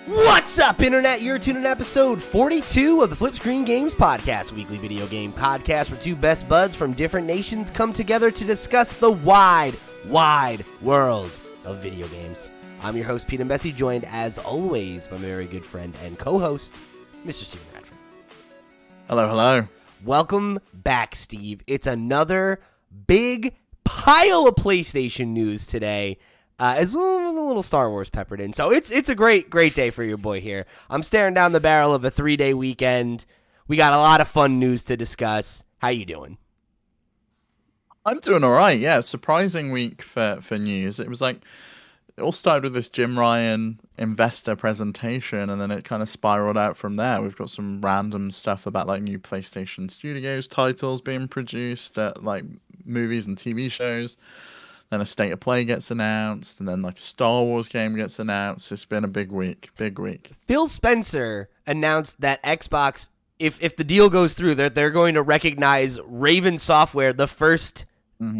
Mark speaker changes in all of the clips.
Speaker 1: What's up, Internet? You're tuning in episode 42 of the FlipScreen Games Podcast, weekly video game podcast where two best buds from different nations come together to discuss the wide world of video games. I'm your host, Pete and Bessie, joined as always by my very good friend and co-host, Mr. Steven Radford.
Speaker 2: Hello.
Speaker 1: Welcome back, Steve. It's another big pile of PlayStation news today. As well as a little Star Wars peppered in. So it's a great day for your boy here. I'm staring down the barrel of a 3-day weekend. We got a lot of fun news to discuss. How you doing?
Speaker 2: I'm doing all right. Yeah, surprising week for news. It was like, it all started with this Jim Ryan investor presentation, and then it kind of spiraled out from there. We've got some random stuff about like new PlayStation Studios titles being produced, like movies and TV shows. Then a State of Play gets announced, and then like a Star Wars game gets announced. It's been a big week.
Speaker 1: Phil Spencer announced that Xbox, if the deal goes through, they're going to recognize Raven Software, the first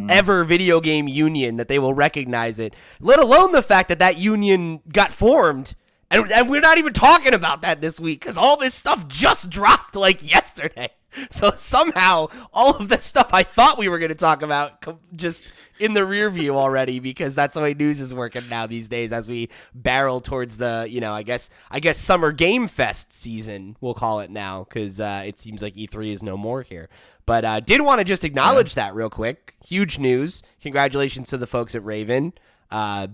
Speaker 1: ever video game union, that they will recognize it. Let alone the fact that union got formed, and we're not even talking about that this week because all this stuff just dropped like yesterday. So somehow all of the stuff I thought we were going to talk about just in the rear view already, because that's the way news is working now these days as we barrel towards the, I guess Summer Game Fest season, we'll call it now, because it seems like E3 is no more here. But did want to just acknowledge that real quick. Huge news. Congratulations to the folks at Raven. Here's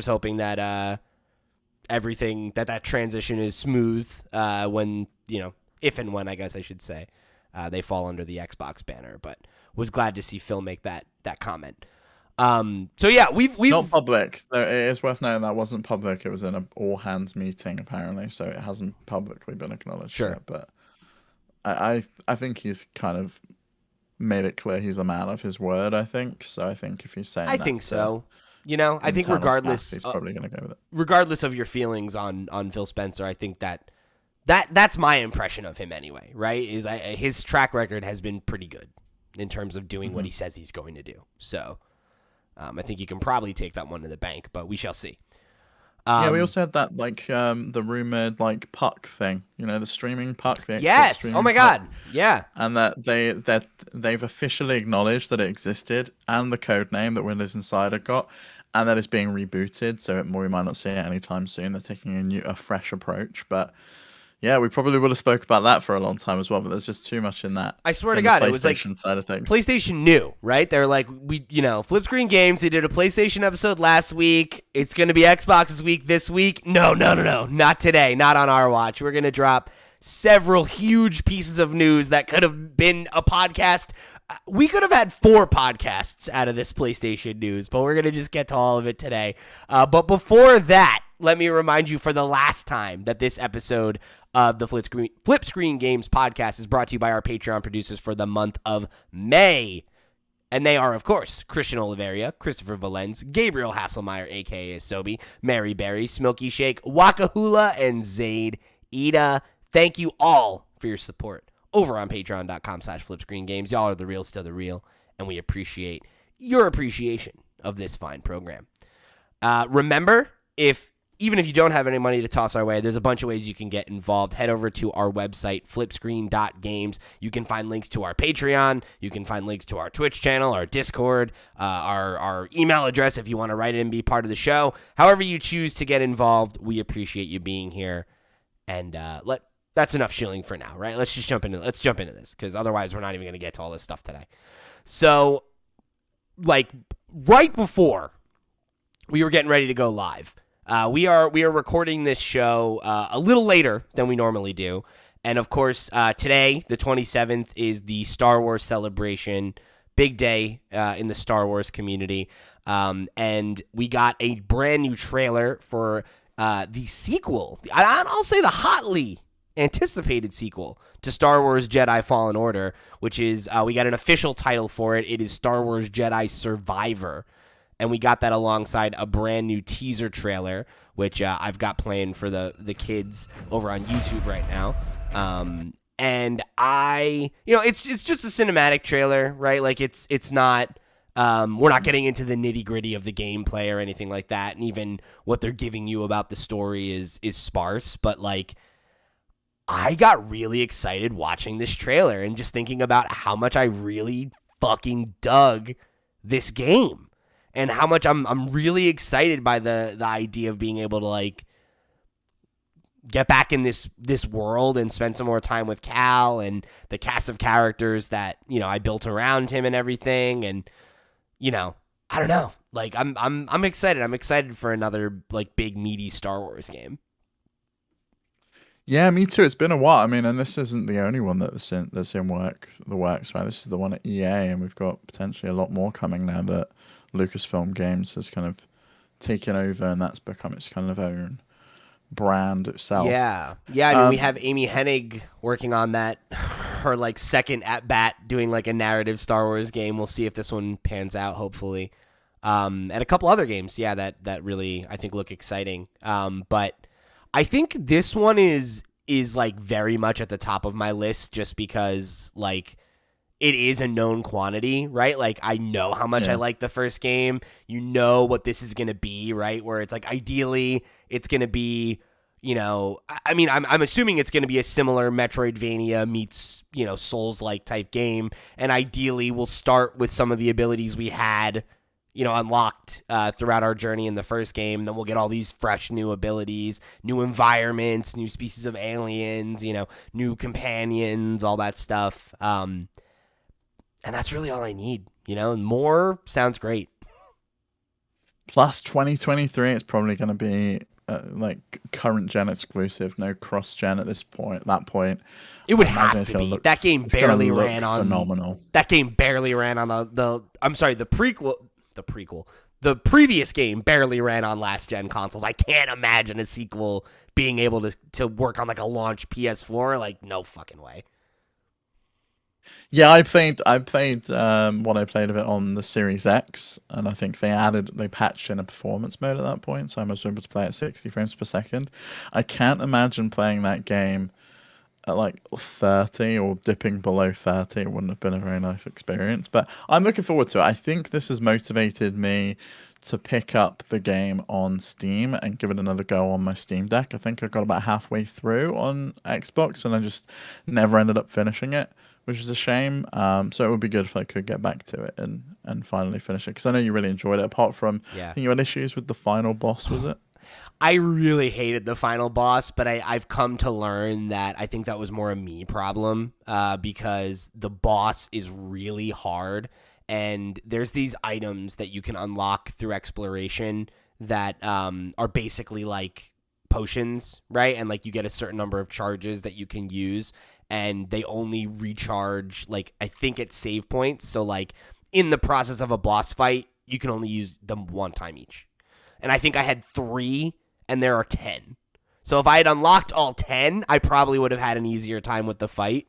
Speaker 1: hoping that everything, that transition is smooth when, if and when, I guess I should say, they fall under the Xbox banner. But was glad to see Phil make that comment. So yeah, we've
Speaker 2: not public. It is worth noting that wasn't public. It was in an all hands meeting apparently, so it hasn't publicly been acknowledged yet. But I think he's kind of made it clear he's a man of his word. I think so. I think if he's saying, I
Speaker 1: think so. I think regardless,
Speaker 2: he's probably going to go with it.
Speaker 1: Regardless of your feelings on Phil Spencer, I think that's my impression of him anyway, right? Is his track record has been pretty good in terms of doing what he says he's going to do. So I think you can probably take that one to the bank, but we shall see.
Speaker 2: We also had that the rumored puck thing, the streaming puck.
Speaker 1: Yes. Oh my God. Yeah.
Speaker 2: And that they've officially acknowledged that it existed and the code name that Windows Insider got, and that it's being rebooted. So we might not see it anytime soon. They're taking a fresh approach, but. Yeah, we probably would have spoke about that for a long time as well, but there's just too much in that.
Speaker 1: I swear to God, it was like
Speaker 2: side of things.
Speaker 1: PlayStation knew, right? They're like, FlipScreen Games, they did a PlayStation episode last week. It's going to be Xbox's week this week. No, not today, not on our watch. We're going to drop several huge pieces of news that could have been a podcast. We could have had 4 podcasts out of this PlayStation news, but we're going to just get to all of it today. But before that, let me remind you for the last time that this episode of the FlipScreen Games podcast is brought to you by our Patreon producers for the month of May. And they are, of course, Christian Oliveria, Christopher Valenz, Gabriel Hasselmeyer, a.k.a. Asobi, Mary Berry, Smilky Shake, Wakahula, and Zaid Ida. Thank you all for your support over on patreon.com/FlipScreenGames. Y'all are the real, still the real, and we appreciate your appreciation of this fine program. Remember, even if you don't have any money to toss our way, there's a bunch of ways you can get involved. Head over to our website, flipscreen.games. You can find links to our Patreon. You can find links to our Twitch channel, our Discord, our email address if you want to write in and be part of the show. However you choose to get involved, we appreciate you being here. And that's enough shilling for now, right? Let's jump into this, because otherwise we're not even going to get to all this stuff today. So, right before we were getting ready to go live, we are recording this show a little later than we normally do. And of course, today, the 27th, is the Star Wars celebration. Big day in the Star Wars community. And we got a brand new trailer for the sequel. I'll say the hotly anticipated sequel to Star Wars Jedi Fallen Order, which is, we got an official title for it. It is Star Wars Jedi Survivor. And we got that alongside a brand new teaser trailer, which I've got playing for the kids over on YouTube right now. And it's just a cinematic trailer, right? Like it's not We're not getting into the nitty gritty of the gameplay or anything like that, and even what they're giving you about the story is sparse. But like, I got really excited watching this trailer and just thinking about how much I really fucking dug this game, and how much I'm really excited by the idea of being able to like get back in this world and spend some more time with Cal and the cast of characters that, you know, I built around him and everything. And, you know, I don't know. Like, I'm excited. I'm excited for another like big meaty Star Wars game.
Speaker 2: Yeah, me too. It's been a while. I mean, and this isn't the only one that's in the works, right? This is the one at EA, and we've got potentially a lot more coming now that Lucasfilm Games has kind of taken over, and that's become its kind of own brand itself.
Speaker 1: Yeah. Yeah, I mean, we have Amy Hennig working on that, her like second at bat doing like a narrative Star Wars game. We'll see if this one pans out, hopefully. And a couple other games, yeah, that really I think look exciting. But I think this one is like very much at the top of my list just because like it is a known quantity, right? Like I know how much I like the first game. You know what this is going to be, right? Where it's like ideally it's going to be, you know, I mean I'm assuming it's going to be a similar Metroidvania meets, you know, Souls-like type game, and ideally we'll start with some of the abilities we had, you know, unlocked throughout our journey in the first game. Then we'll get all these fresh new abilities, new environments, new species of aliens, you know, new companions, all that stuff. And that's really all I need, you know, and more sounds great.
Speaker 2: Plus 2023, it's probably going to be like current gen exclusive, no cross gen at this point. At that point,
Speaker 1: it would have to be. That game barely ran on
Speaker 2: phenomenal.
Speaker 1: That game barely ran on the I'm sorry, the prequel. The previous game barely ran on last gen consoles. I can't imagine a sequel being able to work on like a launch PS4. Like, no fucking way.
Speaker 2: Yeah, I played what I played of it on the Series X, and I think they patched in a performance mode at that point, so I was able to play at 60 frames per second. I can't imagine playing that game at like 30 or dipping below 30. It wouldn't have been a very nice experience, but I'm looking forward to it. I think this has motivated me to pick up the game on Steam and give it another go on my Steam Deck. I think I got about halfway through on Xbox and I just never ended up finishing it, which is a shame. So it would be good if I could get back to it and finally finish it, because I know you really enjoyed it. Apart from, I think you had issues with the final boss, was it?
Speaker 1: I really hated the final boss, but I've come to learn that I think that was more a me problem because the boss is really hard, and there's these items that you can unlock through exploration that are basically like potions, right? And like you get a certain number of charges that you can use, and they only recharge like I think at save points. So like in the process of a boss fight, you can only use them one time each. And I think I had 3, and there are 10. So if I had unlocked all 10, I probably would have had an easier time with the fight.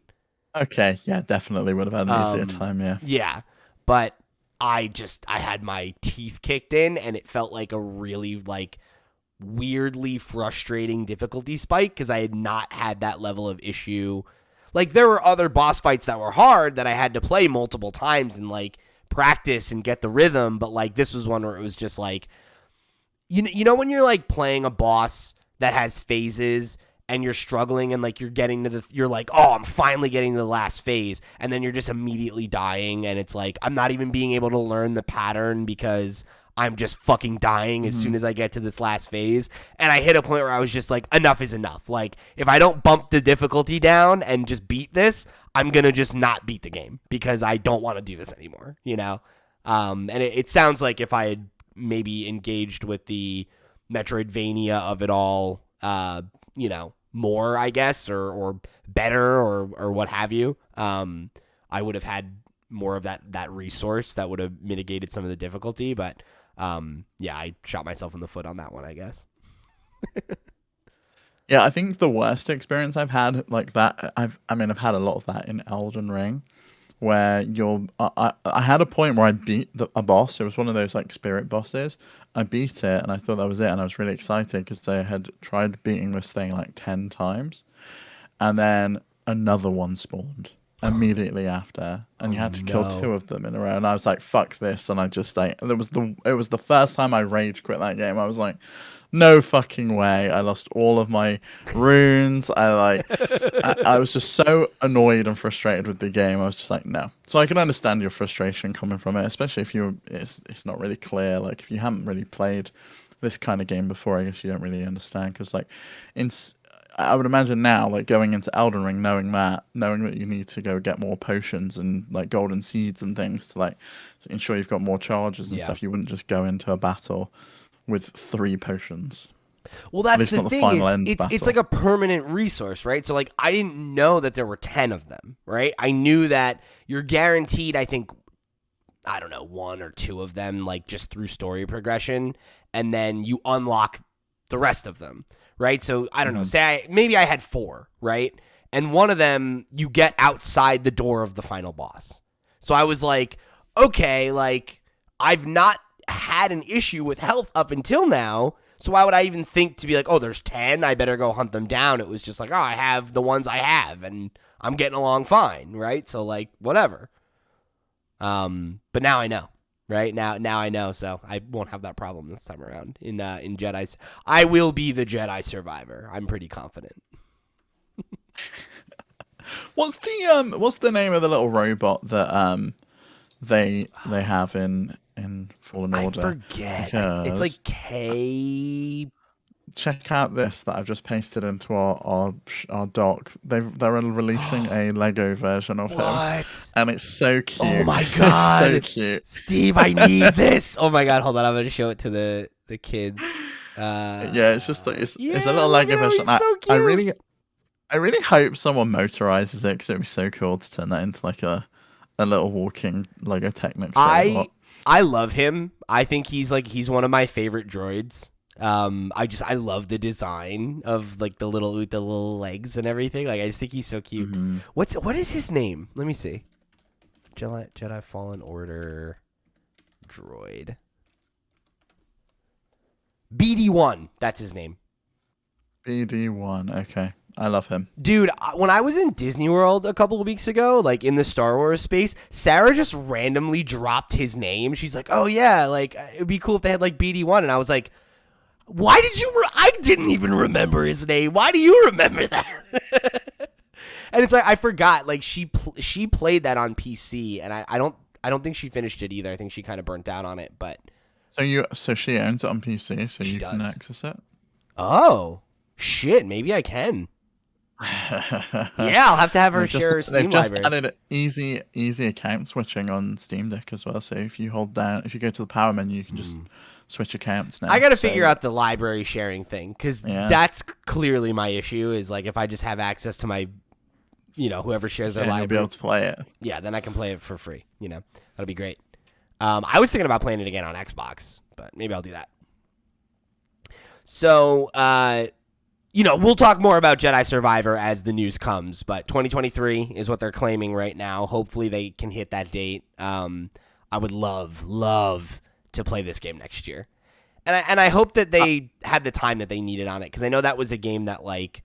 Speaker 2: Okay, yeah, definitely would have had an easier time, yeah.
Speaker 1: Yeah, but I had my teeth kicked in, and it felt like a really like weirdly frustrating difficulty spike because I had not had that level of issue. Like there were other boss fights that were hard that I had to play multiple times and like practice and get the rhythm, but like this was one where it was just like, you know when you're like playing a boss that has phases and you're struggling and like you're like, oh, I'm finally getting to the last phase, and then you're just immediately dying, and it's like I'm not even being able to learn the pattern because I'm just fucking dying as soon as I get to this last phase. And I hit a point where I was just like, enough is enough. Like if I don't bump the difficulty down and just beat this, I'm gonna just not beat the game because I don't want to do this anymore, you know? And it sounds like if I had maybe engaged with the Metroidvania of it all, you know, more, I guess, or better or what have you, I would have had more of that resource that would have mitigated some of the difficulty. But yeah, I shot myself in the foot on that one, I guess.
Speaker 2: Yeah, I think the worst experience I've had like that, I've had a lot of that in Elden Ring, where I had a point where I beat a boss. It was one of those like spirit bosses. I beat it and I thought that was it, and I was really excited because I had tried beating this thing like 10 times, and then another one spawned. immediately after, and you had to kill 2 of them in a row. And I was like, "Fuck this!" And I just like, it was the first time I rage quit that game. I was like, "No fucking way!" I lost all of my runes. I was just so annoyed and frustrated with the game. I was just like, "No." So I can understand your frustration coming from it, especially if it's not really clear. Like if you haven't really played this kind of game before, I guess you don't really understand because I would imagine now, like going into Elden Ring, knowing that you need to go get more potions and like golden seeds and things to like ensure you've got more charges and stuff. You wouldn't just go into a battle with 3 potions.
Speaker 1: Well, that's the thing. It's like a permanent resource, right? So like I didn't know that there were 10 of them, right? I knew that you're guaranteed, I think, I don't know, 1 or 2 of them, like just through story progression, and then you unlock the rest of them. Right, so I don't know. Say maybe I had 4, right, and one of them you get outside the door of the final boss. So I was like, okay, like I've not had an issue with health up until now. So why would I even think to be like, oh, there's 10, I better go hunt them down? It was just like, oh, I have the ones I have, and I'm getting along fine, right? So like whatever. But now I know. Right now I know, so I won't have that problem this time around in Jedi's. I will be the Jedi survivor. I'm pretty confident.
Speaker 2: What's the name of the little robot that they have in Fallen Order?
Speaker 1: I forget. It's like K.
Speaker 2: Check out this that I've just pasted into our doc. They're releasing a Lego version of him, and it's so cute.
Speaker 1: Oh my god,
Speaker 2: it's so cute,
Speaker 1: Steve! I need this. Oh my god, hold on, I'm gonna show it to the kids.
Speaker 2: Yeah, it's just it's a little Lego version.
Speaker 1: So cute.
Speaker 2: I really hope someone motorizes it because it'd be so cool to turn that into like a little walking Lego Technics robot.
Speaker 1: I love him. I think he's one of my favorite droids. I love the design of like the little legs and everything. Like I just think he's so cute. Mm-hmm. What is his name? Let me see. Jedi Fallen Order droid. BD1. That's his name.
Speaker 2: BD1. Okay. I love him.
Speaker 1: Dude, when I was in Disney World a couple of weeks ago, like in the Star Wars space, Sarah just randomly dropped his name. She's like, oh yeah, like it'd be cool if they had like BD1. And I was like, why did you? I didn't even remember his name. Why do you remember that? And it's like I forgot. Like she played that on PC, and I don't think she finished it either. I think she kind of burnt out on it. But
Speaker 2: so she owns it on PC, so you can access it.
Speaker 1: Oh shit! Maybe I can. Yeah, I'll have to have her share her Steam library.
Speaker 2: They've just added easy account switching on Steam Deck as well. So if you go to the power menu, you can just switch accounts now.
Speaker 1: I got to figure out the library sharing thing because that's clearly my issue. Is like if I just have access to my, whoever shares their library,
Speaker 2: you'll be able to play it.
Speaker 1: Yeah, then I can play it for free. That'll be great. I was thinking about playing it again on Xbox, but maybe I'll do that. So, we'll talk more about Jedi Survivor as the news comes, but 2023 is what they're claiming right now. Hopefully they can hit that date. I would love to play this game next year. And I hope that they had the time that they needed on it, because I know that was a game that, like,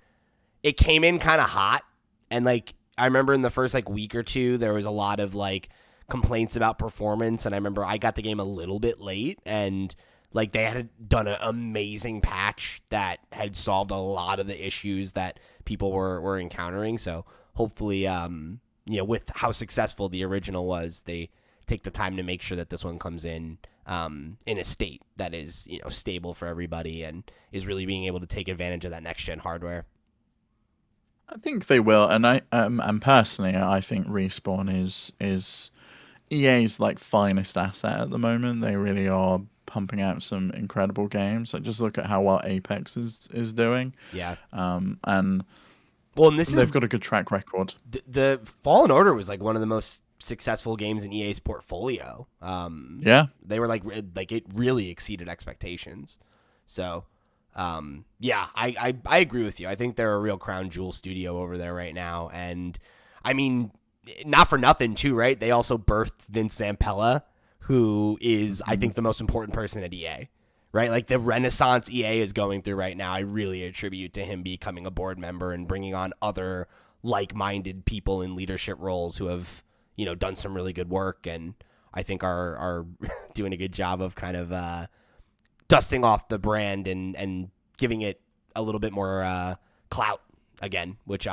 Speaker 1: it came in kind of hot, and, like, I remember in the first, like, week or two, there was a lot of, like, complaints about performance, and I remember I got the game a little bit late, and like they had done an amazing patch that had solved a lot of the issues that people were encountering. So hopefully, with how successful the original was, they take the time to make sure that this one comes in a state that is, stable for everybody and is really being able to take advantage of that next gen hardware.
Speaker 2: I think they will, and and personally, I think Respawn is EA's like finest asset at the moment. They really are pumping out some incredible games. Like just look at how well Apex is doing.
Speaker 1: Yeah.
Speaker 2: And
Speaker 1: this
Speaker 2: they've got a good track record.
Speaker 1: The Fallen Order was like one of the most successful games in EA's portfolio.
Speaker 2: Yeah.
Speaker 1: They were like it really exceeded expectations. So, I agree with you. I think they're a real crown jewel studio over there right now. And I mean, not for nothing too, right? They also birthed Vince Zampella, who is, I think, the most important person at EA, right? Like the renaissance EA is going through right now, I really attribute to him becoming a board member and bringing on other like-minded people in leadership roles who have, done some really good work, and I think are doing a good job of kind of dusting off the brand and giving it a little bit more clout again, which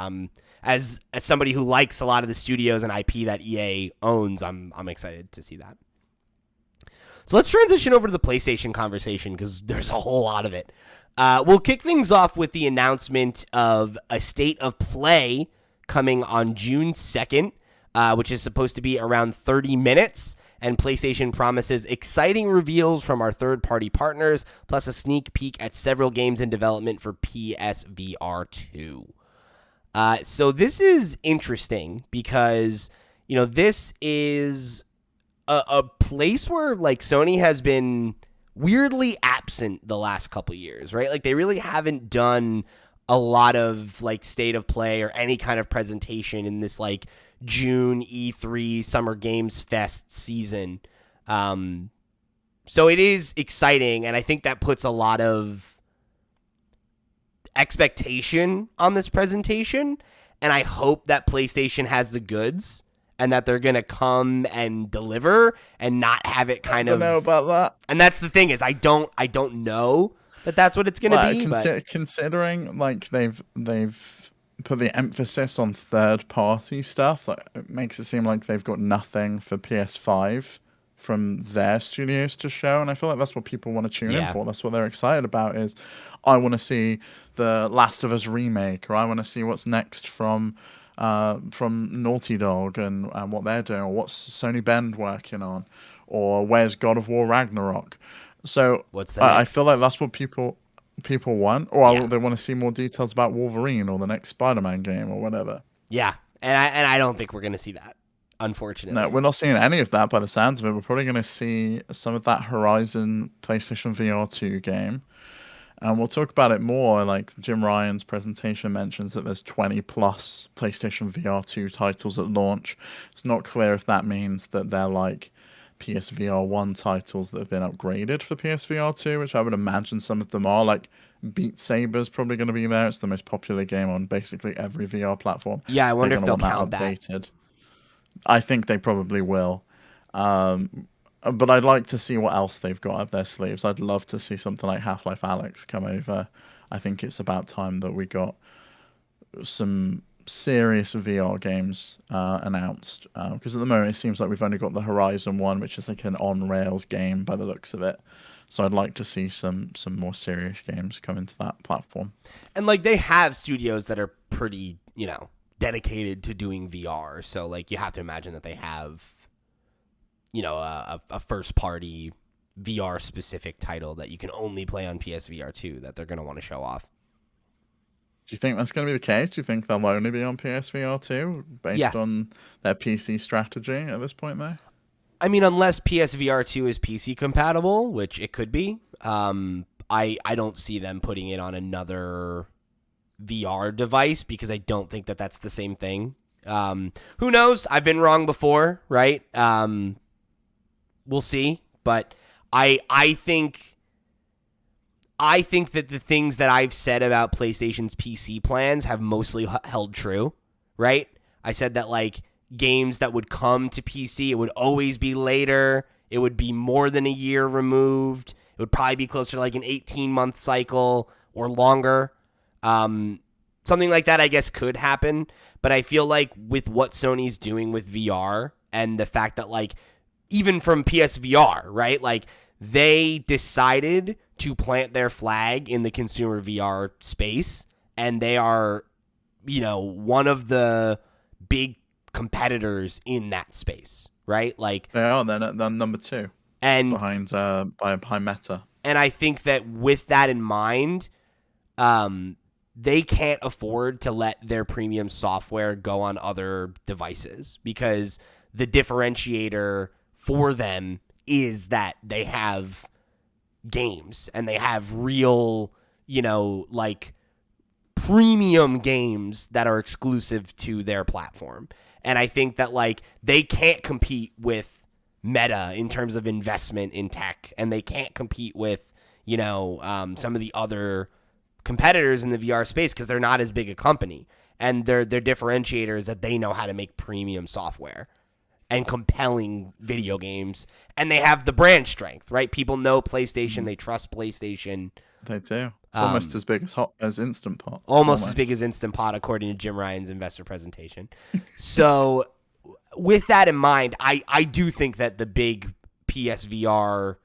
Speaker 1: as somebody who likes a lot of the studios and IP that EA owns, I'm excited to see that. So let's transition over to the PlayStation conversation because there's a whole lot of it. We'll kick things off with the announcement of a State of Play coming on June 2nd, which is supposed to be around 30 minutes. And PlayStation promises exciting reveals from our third-party partners, plus a sneak peek at several games in development for PSVR 2. So this is interesting because, this is a place where, like, Sony has been weirdly absent the last couple years, right? Like, they really haven't done a lot of, like, State of Play or any kind of presentation in this, like, June E3 Summer Games Fest season. So it is exciting, and I think that puts a lot of expectation on this presentation, and I hope that PlayStation has the goods and that they're going to come and deliver and not have it kind of...
Speaker 2: I don't know about that.
Speaker 1: And that's the thing is I don't know that that's what it's going to be.
Speaker 2: Considering, like, they've put the emphasis on third-party stuff, like, it makes it seem like they've got nothing for PS5 from their studios to show, and I feel like that's what people want to tune in for. That's what they're excited about is, I want to see the Last of Us remake, or I want to see what's next from Naughty Dog and what they're doing, or what's Sony Bend working on, or where's God of War Ragnarok. So I feel like that's what people want, or they want to see more details about Wolverine or the next Spider-Man game or whatever.
Speaker 1: Yeah, and I don't think we're going to see that, unfortunately.
Speaker 2: No, we're not seeing any of that by the sounds of it. We're probably going to see some of that Horizon PlayStation VR 2 game. And we'll talk about it more. Like, Jim Ryan's presentation mentions that there's 20 plus PlayStation VR 2 titles at launch. It's not clear if that means that they're like PSVR 1 titles that have been upgraded for PSVR 2, which I would imagine some of them are. Like, Beat Saber's probably going to be there. It's the most popular game on basically every VR platform.
Speaker 1: Yeah, I wonder if they'll count that. Updated.
Speaker 2: I think they probably will. But I'd like to see what else they've got up their sleeves. I'd love to see something like Half-Life Alyx come over. I think it's about time that we got some serious VR games announced. Because at the moment it seems like we've only got the Horizon one, which is like an on-rails game by the looks of it. So I'd like to see some more serious games come into that platform.
Speaker 1: And, like, they have studios that are pretty, dedicated to doing VR. So, like, you have to imagine that they have... a first-party VR-specific title that you can only play on PSVR 2 that they're going to want to show off.
Speaker 2: Do you think that's going to be the case? Do you think they'll only be on PSVR 2 based on their PC strategy at this point, though?
Speaker 1: I mean, unless PSVR 2 is PC compatible, which it could be, I don't see them putting it on another VR device because I don't think that that's the same thing. Who knows? I've been wrong before, right? We'll see, but I think that the things that I've said about PlayStation's PC plans have mostly held true, right? I said that, like, games that would come to PC, it would always be later. It would be more than a year removed. It would probably be closer to like an 18-month cycle or longer. Something like that, I guess, could happen. But I feel like with what Sony's doing with VR and the fact that, like, even from PSVR, right? Like, they decided to plant their flag in the consumer VR space, and they are, one of the big competitors in that space, right? Like,
Speaker 2: they are. They're number 2, and behind Meta.
Speaker 1: And I think that with that in mind, they can't afford to let their premium software go on other devices because the differentiator for them is that they have games and they have real, like, premium games that are exclusive to their platform. And I think that, like, they can't compete with Meta in terms of investment in tech, and they can't compete with, some of the other competitors in the VR space because they're not as big a company. And their differentiator is that they know how to make premium software and compelling video games. And they have the brand strength, right? People know PlayStation. They trust PlayStation.
Speaker 2: They do. It's almost as big as Instant Pot.
Speaker 1: Almost as big as Instant Pot, according to Jim Ryan's investor presentation. So with that in mind, I do think that the big PSVR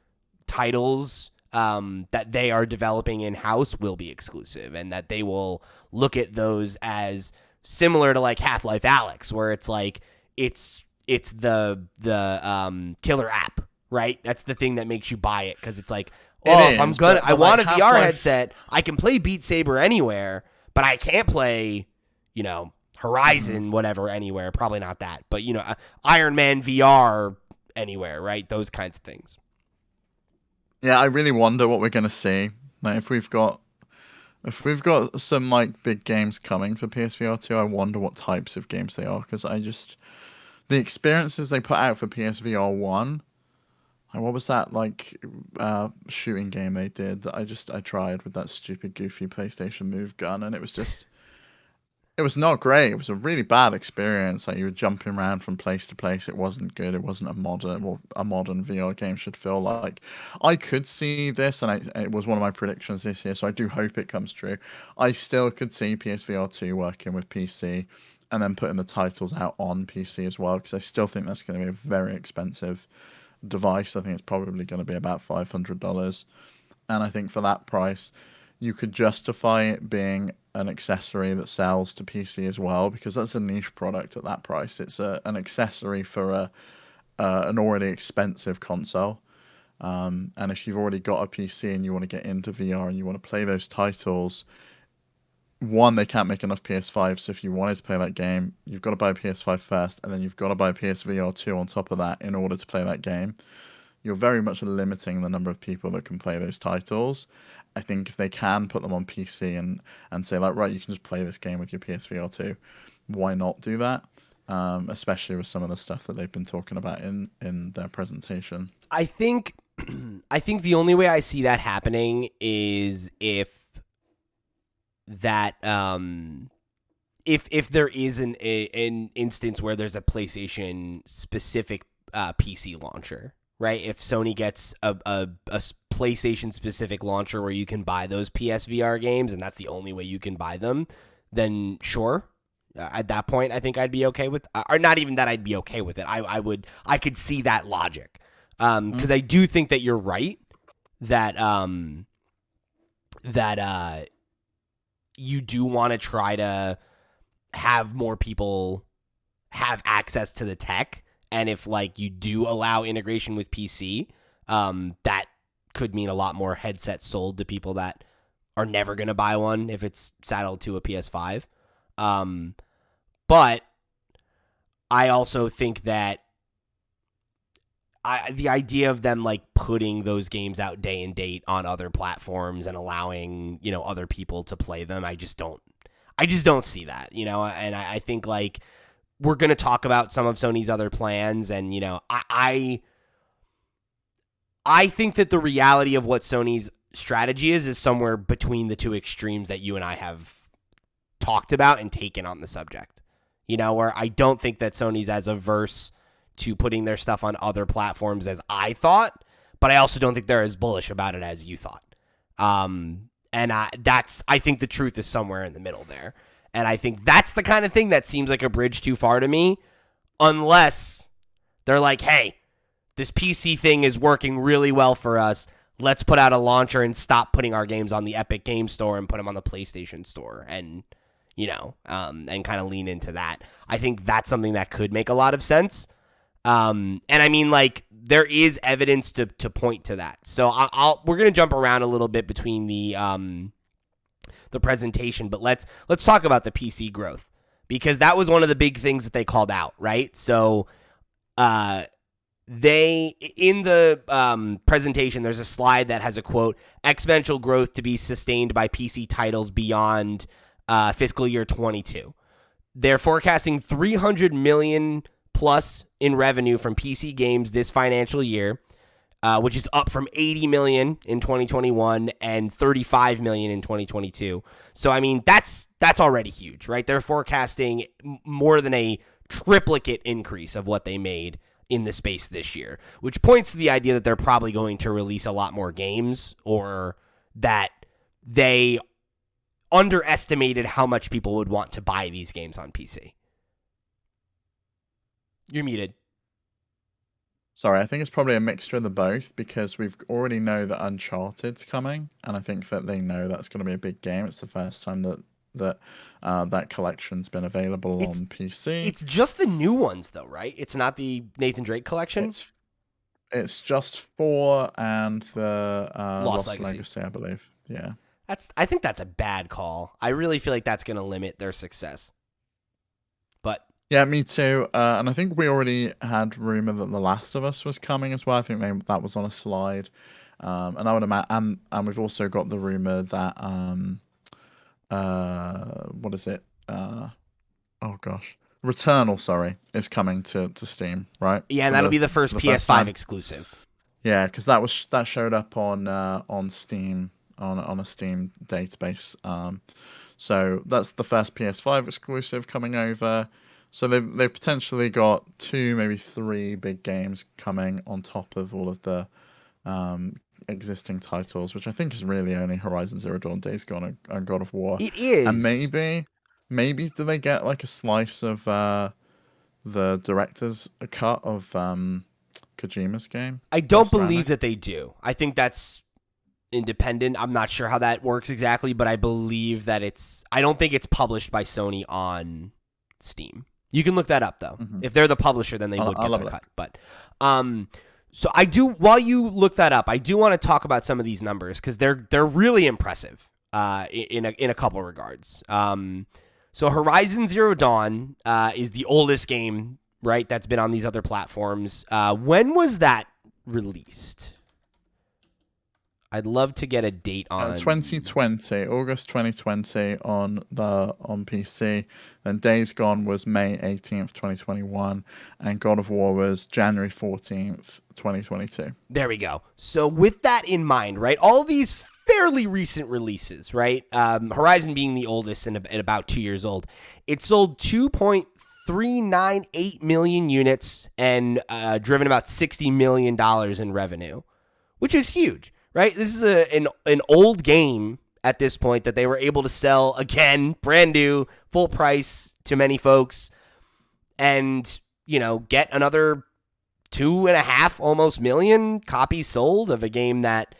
Speaker 1: titles that they are developing in-house will be exclusive, and that they will look at those as similar to like Half-Life Alyx, where it's like it's the killer app, right? That's the thing that makes you buy it, because it's like, if I'm gonna, I want a VR headset, I can play Beat Saber anywhere, but I can't play, Horizon, whatever, anywhere. Probably not that, but Iron Man VR anywhere, right? Those kinds of things.
Speaker 2: Yeah, I really wonder what we're gonna see. Like if we've got some like big games coming for PSVR 2, I wonder what types of games they are, because the experiences they put out for PSVR 1, like what was that like shooting game they did that I tried with that stupid goofy PlayStation Move gun, and it was not great. It was a really bad experience. Like you were jumping around from place to place. It wasn't good. It wasn't a modern VR game should feel like. I could see this, and it was one of my predictions this year, so I do hope it comes true. I still could see PSVR 2 working with PC and then putting the titles out on PC as well, because I still think that's going to be a very expensive device. I think it's probably going to be about $500. And I think for that price, you could justify it being an accessory that sells to PC as well, because that's a niche product at that price. It's an accessory for an already expensive console. And if you've already got a PC and you want to get into VR and you want to play those titles, one, they can't make enough PS5, so if you wanted to play that game, you've got to buy a PS5 first, and then you've got to buy a PSVR 2 on top of that in order to play that game. You're very much limiting the number of people that can play those titles. I think if they can put them on PC and say, like, right, you can just play this game with your PSVR 2, why not do that? Especially with some of the stuff that they've been talking about in their presentation.
Speaker 1: I think the only way I see that happening is if there is an instance where there's a PlayStation specific PC launcher, right? If Sony gets a PlayStation specific launcher where you can buy those PSVR games, and that's the only way you can buy them, then sure. At that point, I think I'd be okay with, or not even that I'd be okay with it. I could see that logic, because I do think that you're right that you do want to try to have more people have access to the tech. And if like you do allow integration with PC, that could mean a lot more headsets sold to people that are never going to buy one if it's saddled to a PS5. But I also think that the idea of them like putting those games out day and date on other platforms and allowing, other people to play them, I just don't see that, and I think like we're going to talk about some of Sony's other plans, and, I think that the reality of what Sony's strategy is somewhere between the two extremes that you and I have talked about and taken on the subject, where I don't think that Sony's as averse to putting their stuff on other platforms as I thought, but I also don't think they're as bullish about it as you thought. And I think the truth is somewhere in the middle there. And I think that's the kind of thing that seems like a bridge too far to me, unless they're like, hey, this PC thing is working really well for us. Let's put out a launcher and stop putting our games on the Epic Game Store and put them on the PlayStation Store, and, and kind of lean into that. I think that's something that could make a lot of sense. And I mean, like, there is evidence to point to that. So we're going to jump around a little bit between the presentation, but let's talk about the PC growth, because that was one of the big things that they called out, right? So, they, in the presentation, there's a slide that has a quote, exponential growth to be sustained by PC titles beyond fiscal year 22. They're forecasting 300 million plus in revenue from PC games this financial year, which is up from 80 million in 2021 and 35 million in 2022. So I mean, that's already huge, right? They're forecasting more than a triplicate increase of what they made in the space this year, which points to the idea that they're probably going to release a lot more games, or that they underestimated how much people would want to buy these games on PC. You're muted.
Speaker 2: Sorry, I think it's probably a mixture of the both, because we've already know that Uncharted's coming, and I think that they know that's going to be a big game. It's the first time that collection's been available on PC.
Speaker 1: It's just the new ones, though, right? It's not the Nathan Drake collection?
Speaker 2: It's just 4 and the Lost Legacy, I believe. Yeah.
Speaker 1: I think that's a bad call. I really feel like that's going to limit their success. But
Speaker 2: yeah, me too. And I think we already had rumor that The Last of Us was coming as well. I think that was on a slide. And I would imagine, and we've also got the rumor that what is it? Oh gosh, Returnal. Sorry, is coming to Steam, right?
Speaker 1: Yeah, and that'll be the first PS5 exclusive.
Speaker 2: Yeah, because that showed up on Steam on a Steam database. So that's the first PS5 exclusive coming over. So they've potentially got 2, maybe 3 big games coming on top of all of the existing titles, which I think is really only Horizon Zero Dawn, Days Gone, and God of War.
Speaker 1: It is.
Speaker 2: And maybe do they get like a slice of the director's cut of Kojima's game?
Speaker 1: I don't believe that they do. I think that's independent. I'm not sure how that works exactly, but I believe that I don't think it's published by Sony on Steam. You can look that up though. Mm-hmm. If they're the publisher, then they would get their cut. But so I do. While you look that up, I do want to talk about some of these numbers because they're really impressive in a couple regards. So Horizon Zero Dawn is the oldest game, right? That's been on these other platforms. When was that released? I'd love to get a date on
Speaker 2: 2020, August 2020 on PC. Then Days Gone was May 18th, 2021, and God of War was January 14th, 2022.
Speaker 1: There we go. So with that in mind, right, all these fairly recent releases, right? Horizon being the oldest and about 2 years old, it sold 2.398 million units and driven about $60 million in revenue, which is huge. Right, this is an old game at this point that they were able to sell again, brand new, full price to many folks, and get another 2.5 almost million copies sold of a game that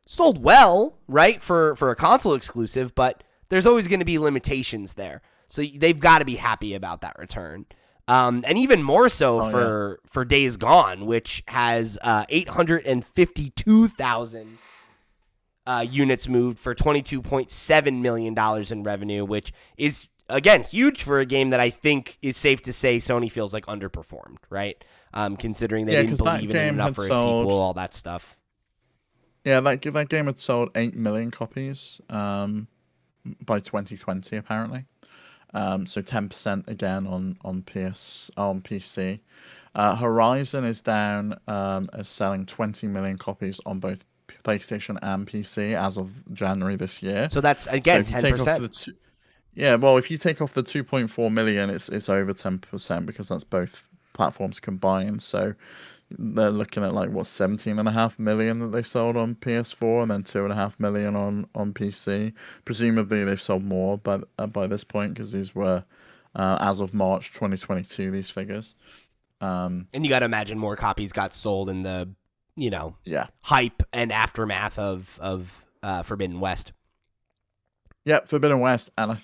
Speaker 1: sold well, right, for a console exclusive, but there's always going to be limitations there, so they've got to be happy about that return. And even more so for Days Gone, which has 852,000 units moved for $22.7 million in revenue, which is, again, huge for a game that I think is safe to say Sony feels like underperformed, right? Considering they didn't believe in it enough for a sequel, all that stuff.
Speaker 2: Yeah, that game had sold 8 million copies by 2020, apparently. So 10% again on PC. Horizon is down as selling 20 million copies on both PlayStation and PC as of January this year.
Speaker 1: So that's again 10%.
Speaker 2: Yeah, well, if you take off the 2.4 million, it's over 10% because that's both platforms combined. So they're looking at 17.5 million that they sold on PS4 and then 2.5 million on PC. Presumably they've sold more, but by this point, because these were as of March 2022, these figures.
Speaker 1: And you got to imagine more copies got sold in the hype and aftermath of Forbidden West.
Speaker 2: Yeah, Forbidden West, and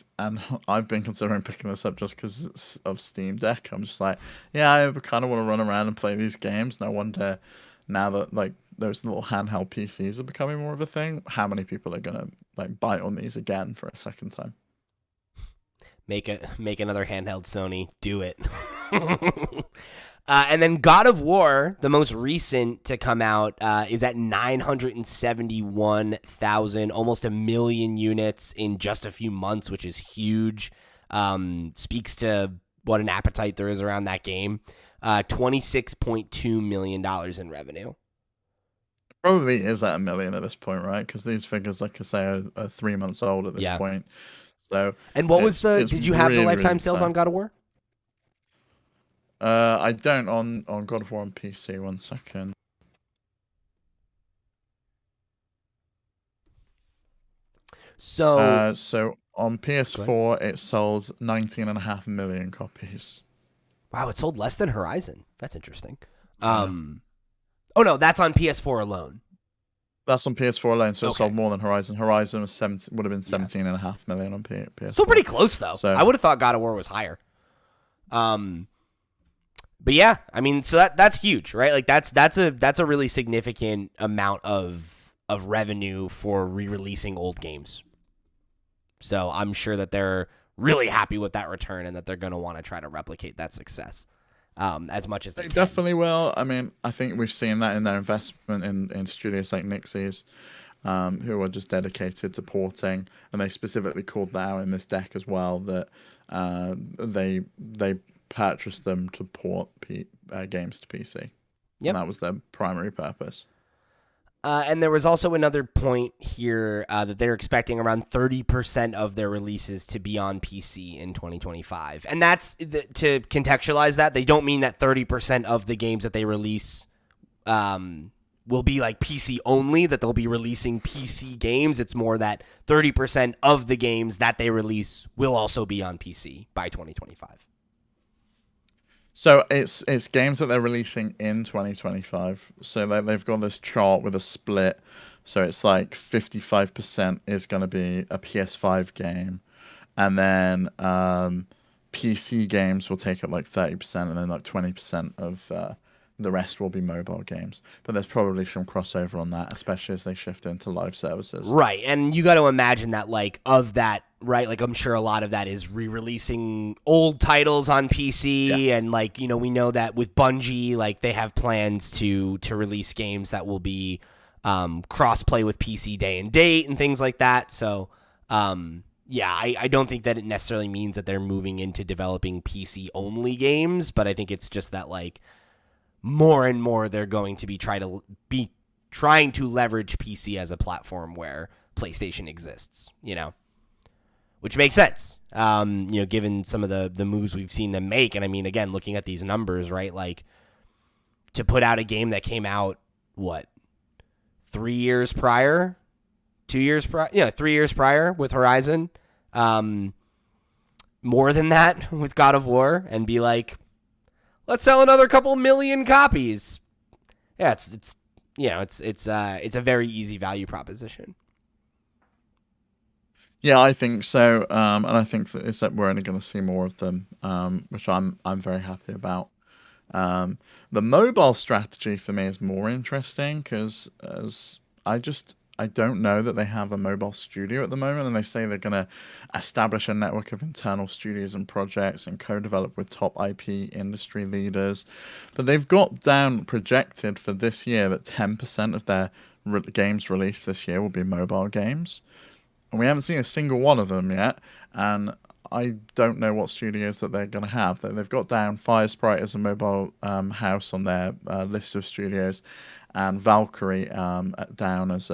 Speaker 2: I've been considering picking this up just because of Steam Deck. I'm just like, yeah, I kind of want to run around and play these games. No wonder now that those little handheld PCs are becoming more of a thing, how many people are gonna bite on these again for a second time?
Speaker 1: Make another handheld, Sony. Do it. And then God of War, the most recent to come out, is at 971,000, almost 1 million units in just a few months, which is huge. Speaks to what an appetite there is around that game. $26.2 million in revenue.
Speaker 2: Probably is at 1 million at this point, right? Because these figures, like I say, are 3 months old at this
Speaker 1: Yeah.
Speaker 2: point. So
Speaker 1: And what was
Speaker 2: it's
Speaker 1: did you have the
Speaker 2: really, really
Speaker 1: lifetime sales on
Speaker 2: exciting.
Speaker 1: God of War?
Speaker 2: I don't on God of War on PC. 1 second.
Speaker 1: So,
Speaker 2: So on
Speaker 1: go ahead.
Speaker 2: PS4, it sold 19.5 million copies.
Speaker 1: Wow, it sold less than Horizon. That's interesting.
Speaker 2: Yeah.
Speaker 1: Oh no, that's on PS4 alone.
Speaker 2: That's on PS4 alone, so it
Speaker 1: Okay.
Speaker 2: sold more than Horizon. Horizon was would have been
Speaker 1: Yeah.
Speaker 2: 17.5 million on PS4.
Speaker 1: Still pretty close though.
Speaker 2: So
Speaker 1: I would have thought God of War was higher. But yeah, I mean, so that's huge, right? Like that's a really significant amount of revenue for re-releasing old games. So I'm sure that they're really happy with that return and that they're going to want to try to replicate that success as much as they can.
Speaker 2: definitely will. I mean, I think we've seen that in their investment in studios like Nixie's, who are just dedicated to porting, and they specifically called that out in this deck as well, that they purchased them to port games to PC.
Speaker 1: Yep.
Speaker 2: And that was their primary purpose.
Speaker 1: And there was also another point here that they're expecting around 30% of their releases to be on PC in 2025. And that's, to contextualize that, they don't mean that 30% of the games that they release will be like PC only, that they'll be releasing PC games. It's more that 30% of the games that they release will also be on PC by 2025.
Speaker 2: So it's games that they're releasing in 2025. So they've got this chart with a split. So it's like 55% is going to be a PS5 game, and then PC games will take up like 30%, and then like 20% of the rest will be mobile games. But there's probably some crossover on that, especially as they shift into live services.
Speaker 1: Right. And you got to imagine that, like, of that, right? Like, I'm sure a lot of that is re-releasing old titles on PC.
Speaker 2: Yes.
Speaker 1: And, like, you know, we know that with Bungie, like, they have plans to release games that will be cross-play with PC day and date and things like that. So, yeah, I don't think that it necessarily means that they're moving into developing PC-only games, but I think it's just that, like, more and more they're going to be trying to leverage PC as a platform where PlayStation exists, you know, which makes sense, you know, given some of the moves we've seen them make. And I mean, again, looking at these numbers, right, like to put out a game that came out, 3 years prior, 2 years prior, 3 years prior with Horizon, more than that with God of War, and be like, let's sell another couple million copies. Yeah, it's a very easy value proposition.
Speaker 2: Yeah, I think so, and I think that we're only going to see more of them, which I'm very happy about. The mobile strategy for me is more interesting because I don't know that they have a mobile studio at the moment, and they say they're going to establish a network of internal studios and projects and co-develop with top IP industry leaders. But they've got down projected for this year that 10% of their games released this year will be mobile games, and we haven't seen a single one of them yet. And I don't know what studios that they're going to have. They've got down Firesprite as a mobile house on their list of studios, and Valkyrie down as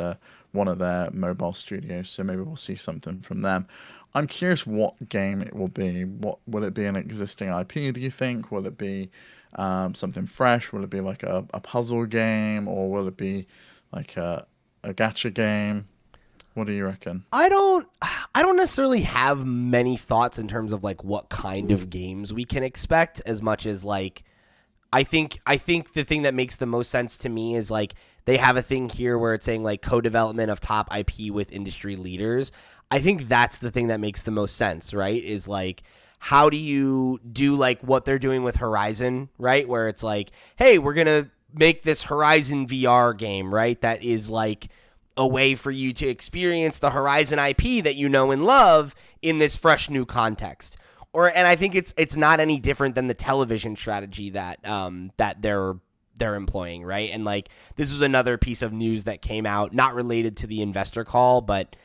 Speaker 2: one of their mobile studios. So maybe we'll see something from them. I'm curious what game it will be. What will it be? An existing IP? Do you think? Will it be something fresh? Will it be like a puzzle game, or will it be like a gacha game? What do you reckon?
Speaker 1: I don't necessarily have many thoughts in terms of like what kind of games we can expect, as much as like I think the thing that makes the most sense to me is like they have a thing here where it's saying like co-development of top IP with industry leaders. I think that's the thing that makes the most sense, right? Is like, how do you do like what they're doing with Horizon, right? Where it's like, hey, we're going to make this Horizon VR game, right? That is like a way for you to experience the Horizon IP that you know and love in this fresh new context. And I think it's not any different than the television strategy that they're employing, right? And like this was another piece of news that came out, not related to the investor call, but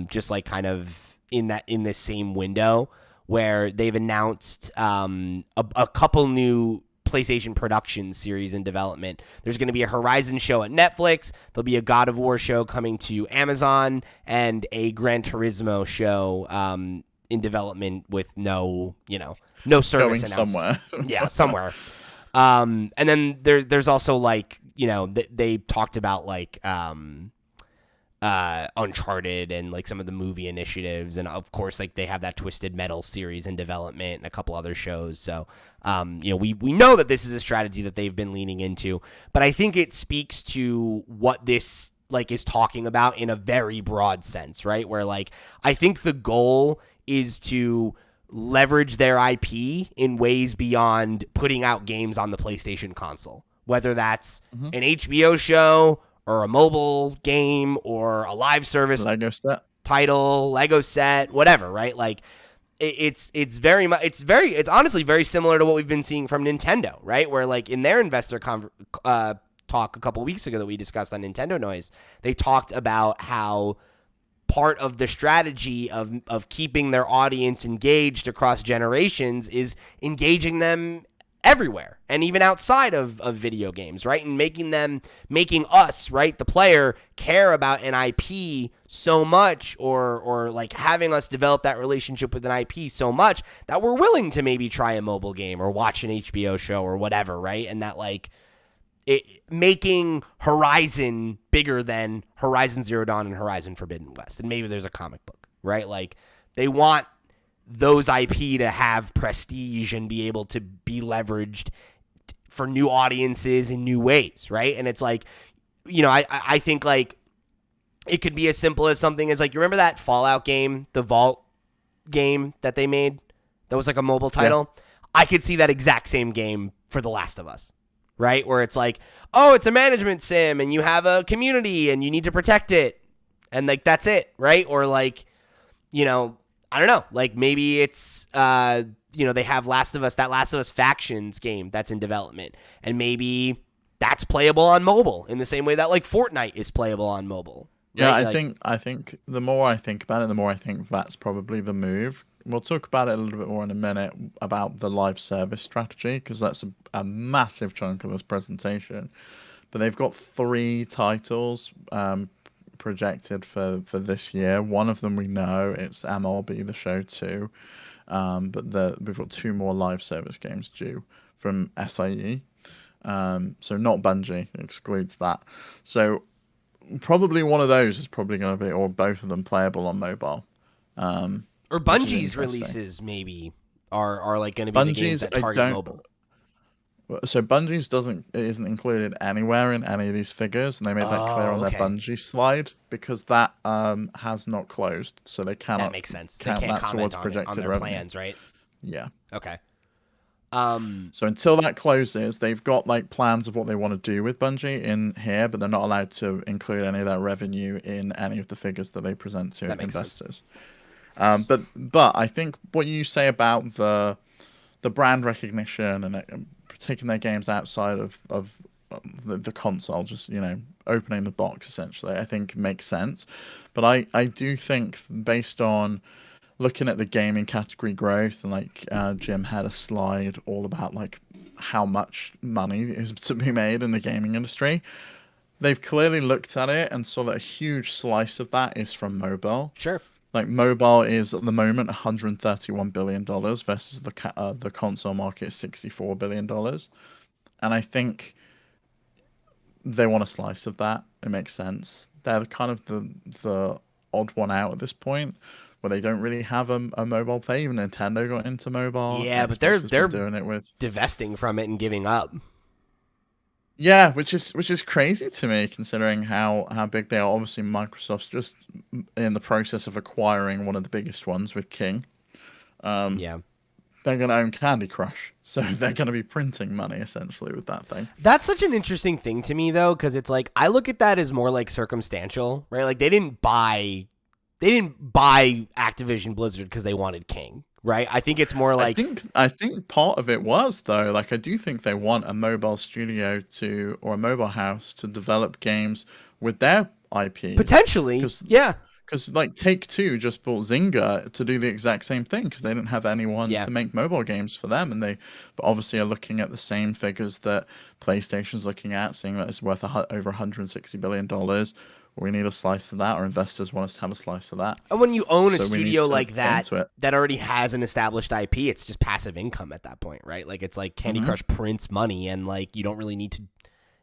Speaker 1: just like kind of in this same window, where they've announced a couple new PlayStation Productions series in development. There's going to be a Horizon show at Netflix. There'll be a God of War show coming to Amazon and a Gran Turismo show in development with no service
Speaker 2: Going
Speaker 1: announced.
Speaker 2: somewhere.
Speaker 1: Yeah, somewhere. And then there's also like, they talked about like Uncharted and like some of the movie initiatives, and of course like they have that Twisted Metal series in development and a couple other shows. So we know that this is a strategy that they've been leaning into, but I think it speaks to what this like is talking about in a very broad sense, right? Where like I think the goal is to leverage their IP in ways beyond putting out games on the PlayStation console, whether that's an HBO show or a mobile game or a live service
Speaker 2: Lego set
Speaker 1: title, Lego set, whatever, right? Like it's honestly very similar to what we've been seeing from Nintendo, right? Where like in their investor talk a couple weeks ago that we discussed on Nintendo Noise, they talked about how part of the strategy of keeping their audience engaged across generations is engaging them everywhere and even outside of video games, right? And making us, right, the player, care about an IP so much, or like having us develop that relationship with an IP so much that we're willing to maybe try a mobile game or watch an HBO show or whatever, right? And that like making Horizon bigger than Horizon Zero Dawn and Horizon Forbidden West. And maybe there's a comic book, right? Like they want those IP to have prestige and be able to be leveraged for new audiences in new ways, right? And it's like, I think like it could be as simple as something as like, you remember that Fallout game, the Vault game that they made? That was like a mobile title. Yeah. I could see that exact same game for The Last of Us, right? Where it's like, oh, it's a management sim and you have a community and you need to protect it. And like, that's it, right? Or like, I don't know. Like maybe it's, they have that Last of Us Factions game that's in development. And maybe that's playable on mobile in the same way that like Fortnite is playable on mobile.
Speaker 2: Right?
Speaker 1: Yeah,
Speaker 2: I think the more I think about it, the more I think that's probably the move. We'll talk about it a little bit more in a minute about the live service strategy, because that's a massive chunk of this presentation. But they've got 3 titles projected for this year. One of them we know, it's MLB The Show 2. But we've got 2 more live service games due from SIE. So not Bungie, excludes that. So probably one of those is probably going to be, or both of them, playable on mobile.
Speaker 1: Or Bungie's releases maybe are like going to be the games that target mobile.
Speaker 2: So Bungie's isn't included anywhere in any of these figures, and they made that clear on their Bungie slide, because that has not closed, so they cannot.
Speaker 1: That makes sense.
Speaker 2: Count
Speaker 1: they can't
Speaker 2: that
Speaker 1: comment
Speaker 2: towards projected
Speaker 1: on their
Speaker 2: revenue.
Speaker 1: plans, right?
Speaker 2: Yeah.
Speaker 1: Okay.
Speaker 2: So until that closes, they've got like plans of what they want to do with Bungie in here, but they're not allowed to include any of that revenue in any of the figures that they present to investors. But I think what you say about the brand recognition and taking their games outside of the console, just opening the box essentially, I think makes sense. But I do think, based on looking at the gaming category growth, and like Jim had a slide all about like how much money is to be made in the gaming industry, they've clearly looked at it and saw that a huge slice of that is from mobile.
Speaker 1: Sure.
Speaker 2: Like mobile is at the moment $131 billion versus the console market is $64 billion. And I think they want a slice of that. It makes sense. They're kind of the odd one out at this point, where they don't really have a mobile play. Even Nintendo got into mobile.
Speaker 1: Yeah, but
Speaker 2: Xbox
Speaker 1: they're
Speaker 2: doing it with
Speaker 1: divesting from it and giving up.
Speaker 2: Yeah, which is crazy to me, considering how big they are. Obviously, Microsoft's just in the process of acquiring one of the biggest ones with King.
Speaker 1: Yeah.
Speaker 2: They're going to own Candy Crush, so they're going to be printing money essentially with that thing.
Speaker 1: That's such an interesting thing to me, though, because it's like I look at that as more like circumstantial, right? Like they didn't buy Activision Blizzard because they wanted King, right? I think it's more like
Speaker 2: I think part of it was, though, like I do think they want a mobile studio or a mobile house to develop games with their IP.
Speaker 1: Potentially, yeah.
Speaker 2: because like Take-Two just bought Zynga to do the exact same thing because they didn't have anyone
Speaker 1: Yeah.
Speaker 2: to make mobile games for them, and they but obviously are looking at the same figures that PlayStation's looking at, saying that it's worth over $160 billion. We need a slice of that, or investors want us to have a slice of that.
Speaker 1: And when you own a
Speaker 2: So we need
Speaker 1: studio
Speaker 2: to
Speaker 1: like
Speaker 2: get
Speaker 1: that
Speaker 2: into it.
Speaker 1: that already has an established IP, it's just passive income at that point, right? Like, it's like Candy Crush prints money, and like you don't really need to.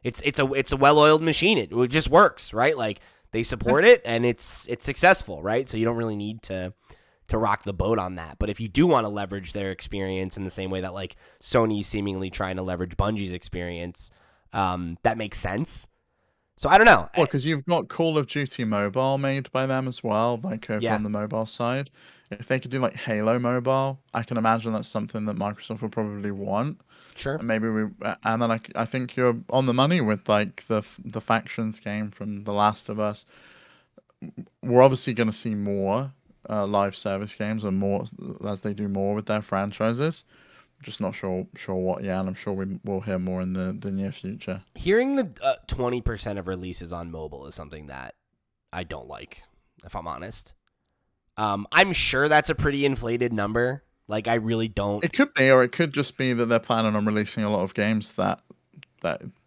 Speaker 1: It's a well-oiled machine. It just works, right? Like they support it, and it's successful, right? So you don't really need to rock the boat on that. But if you do want to leverage their experience in the same way that like Sony's seemingly trying to leverage Bungie's experience, that makes sense. So I don't know.
Speaker 2: Well, because you've got Call of Duty Mobile made by them as well, like over
Speaker 1: Yeah.
Speaker 2: on the mobile side. If they could do like Halo Mobile, I can imagine that's something that Microsoft will probably want.
Speaker 1: Sure.
Speaker 2: And maybe and then I think you're on the money with like the factions game from The Last of Us. We're obviously going to see more live service games and more as they do more with their franchises. Just not sure what yet, and I'm sure we will hear more in the near future.
Speaker 1: Hearing the 20% of releases on mobile is something that I don't like, if I'm honest. I'm sure that's a pretty inflated number. Like, I really don't.
Speaker 2: It could be, or it could just be that they're planning on releasing a lot of games that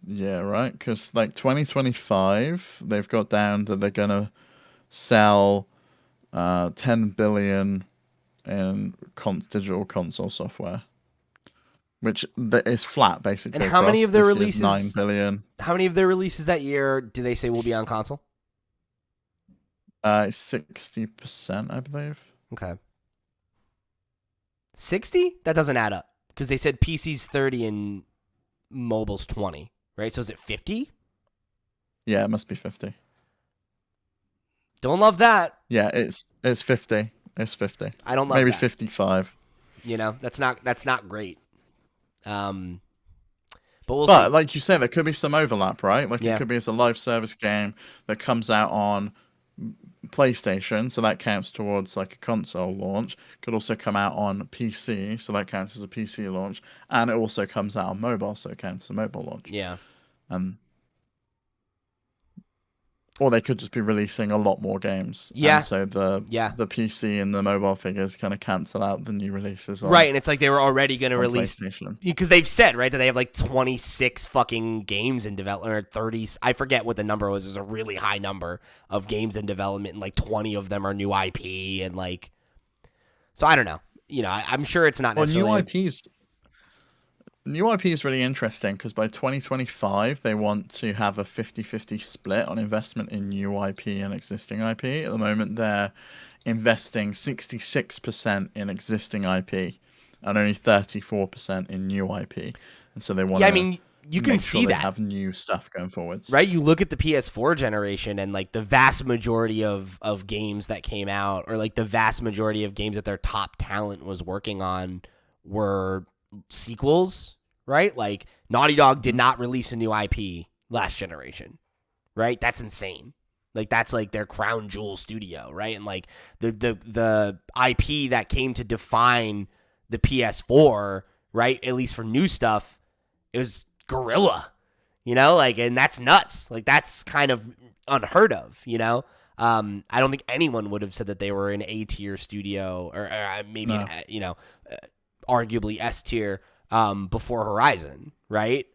Speaker 2: year, right? Because like 2025, they've got down that they're gonna sell 10 billion in digital console software, which is flat basically.
Speaker 1: And how many of their releases?
Speaker 2: 9 billion.
Speaker 1: How many of their releases that year do they say will be on console?
Speaker 2: 60%, I believe.
Speaker 1: Okay. 60? That doesn't add up because they said PC's 30 and mobile's 20, right? So is it 50?
Speaker 2: Yeah, it must be 50.
Speaker 1: Don't love that.
Speaker 2: Yeah, it's 50. It's 50.
Speaker 1: I don't love
Speaker 2: maybe
Speaker 1: that.
Speaker 2: 55.
Speaker 1: You know, that's not great. But we'll
Speaker 2: But
Speaker 1: see.
Speaker 2: like you said, there could be some overlap, right? Like
Speaker 1: Yeah.
Speaker 2: it could be as a live service game that comes out on PlayStation, so that counts towards like a console launch. Could also come out on PC, so that counts as a PC launch, and it also comes out on mobile, so it counts as a mobile launch.
Speaker 1: Yeah.
Speaker 2: Or they could just be releasing a lot more games.
Speaker 1: Yeah.
Speaker 2: And so the PC and the mobile figures kind of cancel out the new releases.
Speaker 1: Right, and it's like they were already going to release
Speaker 2: PlayStation.
Speaker 1: because they've said, right, that they have like 26 fucking games in development, or 30. I forget what the number was. It was a really high number of games in development, and like 20 of them are new IP, and like, so I don't know. You know, I'm sure it's not necessarily.
Speaker 2: Well, New IP is really interesting because by 2025, they want to have a 50-50 split on investment in new IP and existing IP. At the moment, they're investing 66% in existing IP and only 34% in new IP. And so they want to
Speaker 1: I mean, you can see that.
Speaker 2: Have new stuff going forwards.
Speaker 1: Right? You look at the PS4 generation and like the vast majority of games that came out, or like the vast majority of games that their top talent was working on were sequels, right? Like Naughty Dog did not release a new IP last generation, right? That's insane. Like that's like their crown jewel studio, right? And like the IP that came to define the PS4, right? At least for new stuff, it was Gorilla, you know, like, and that's nuts. Like that's kind of unheard of, you know. I don't think anyone would have said that they were an A tier studio or maybe arguably S tier before Horizon, right?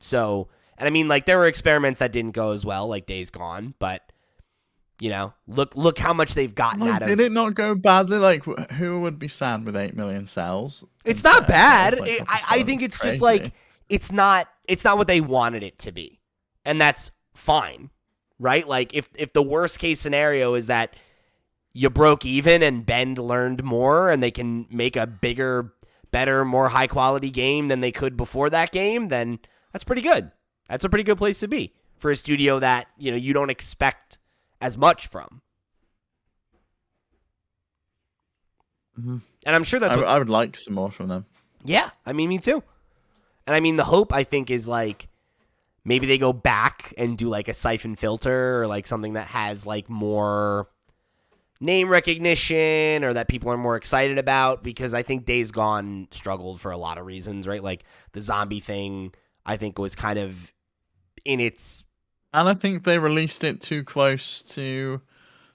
Speaker 1: So, and I mean, like there were experiments that didn't go as well, like Days Gone, but you know, look how much they've gotten out of.
Speaker 2: Did it not go badly? Like, who would be sad with 8 million sales?
Speaker 1: It's not bad.
Speaker 2: Like
Speaker 1: I think it's crazy. Just like it's not what they wanted it to be, and that's fine, right? Like if the worst case scenario is that you broke even and Bend learned more, and they can make a bigger, better, more high quality game than they could before that game, then that's pretty good. That's a pretty good place to be for a studio that, you know, you don't expect as much from.
Speaker 2: Mm-hmm.
Speaker 1: And I'm sure that's
Speaker 2: I would like some more from them.
Speaker 1: Yeah, I mean, me too. And I mean, the hope, I think, is like maybe they go back and do like a Siphon Filter or like something that has like more name recognition or that people are more excited about, because I think Days Gone struggled for a lot of reasons, right? Like the zombie thing, I think, was kind of in its...
Speaker 2: And I think they released it too close to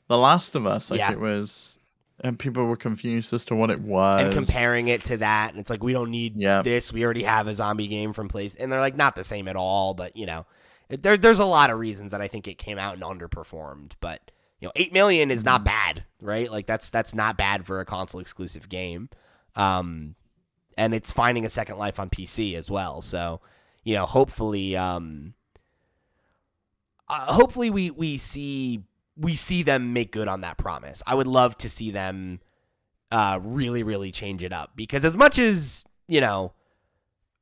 Speaker 2: The Last of Us, like
Speaker 1: Yeah.
Speaker 2: it was, and people were confused as to what it
Speaker 1: And
Speaker 2: was.
Speaker 1: comparing it to that, and it's like, we don't need
Speaker 2: Yeah.
Speaker 1: this. We already have a zombie game from PlayStation. And they're like, not the same at all, but, there's a lot of reasons that I think it came out and underperformed. But, 8 million is not bad, right? Like, that's not bad for a console exclusive game. And it's finding a second life on PC as well. So, hopefully, we see them make good on that promise. I would love to see them really, really change it up, because as much as,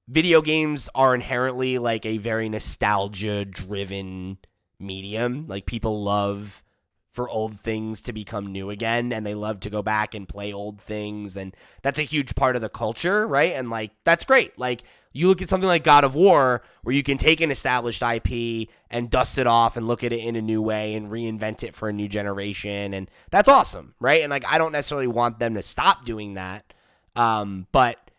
Speaker 1: video games are inherently like a very nostalgia driven medium, like people love for old things to become new again, and they love to go back and play old things, and that's a huge part of the culture, right? And like, that's great. Like, you look at something like God of War, where you can take an established IP and dust it off and look at it in a new way and reinvent it for a new generation, and that's awesome, right? And like, I don't necessarily want them to stop doing that, but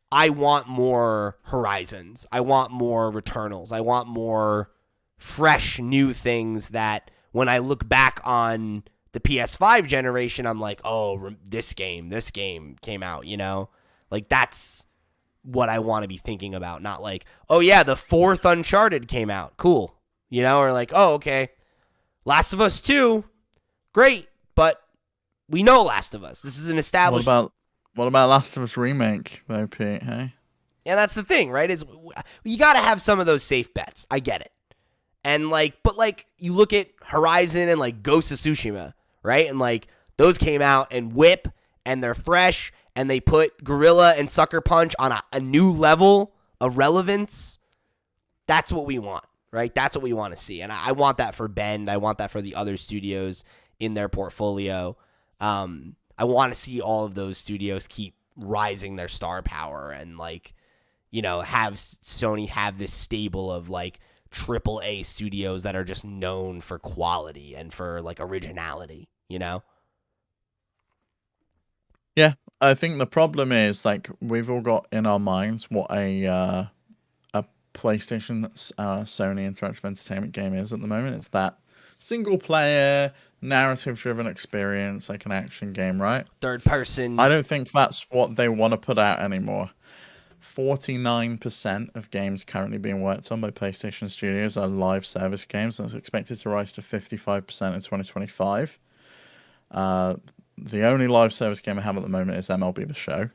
Speaker 1: I want more Horizons. I want more Returnals. I want more fresh, new things that when I look back on the PS5 generation, I'm like, oh, this game came out, Like, that's what I want to be thinking about, not like, oh yeah, the 4th Uncharted came out, cool, or like, oh, okay, Last of Us 2, great, but we know Last of Us. This is an established.
Speaker 2: What about Last of Us Remake, though, Pete? Hey?
Speaker 1: And that's the thing, right? Is you got to have some of those safe bets. I get it. And but you look at Horizon and like Ghost of Tsushima, right? And like those came out and whip, and they're fresh, and they put Gorilla and Sucker Punch on a new level of relevance. That's what we want, right? That's what we want to see. And I want that for Bend. I want that for the other studios in their portfolio. I want to see all of those studios keep rising their star power, and have Sony have this stable of like AAA studios that are just known for quality and for like originality,
Speaker 2: Yeah, I think the problem is like we've all got in our minds what a PlayStation Sony interactive entertainment game is at the moment. It's that single player narrative driven experience, like an action game, right?
Speaker 1: Third person.
Speaker 2: I don't think that's what they want to put out anymore. 49% of games currently being worked on by PlayStation Studios are live service games, and it's expected to rise to 55% in 2025. The only live service game I have at the moment is MLB The Show,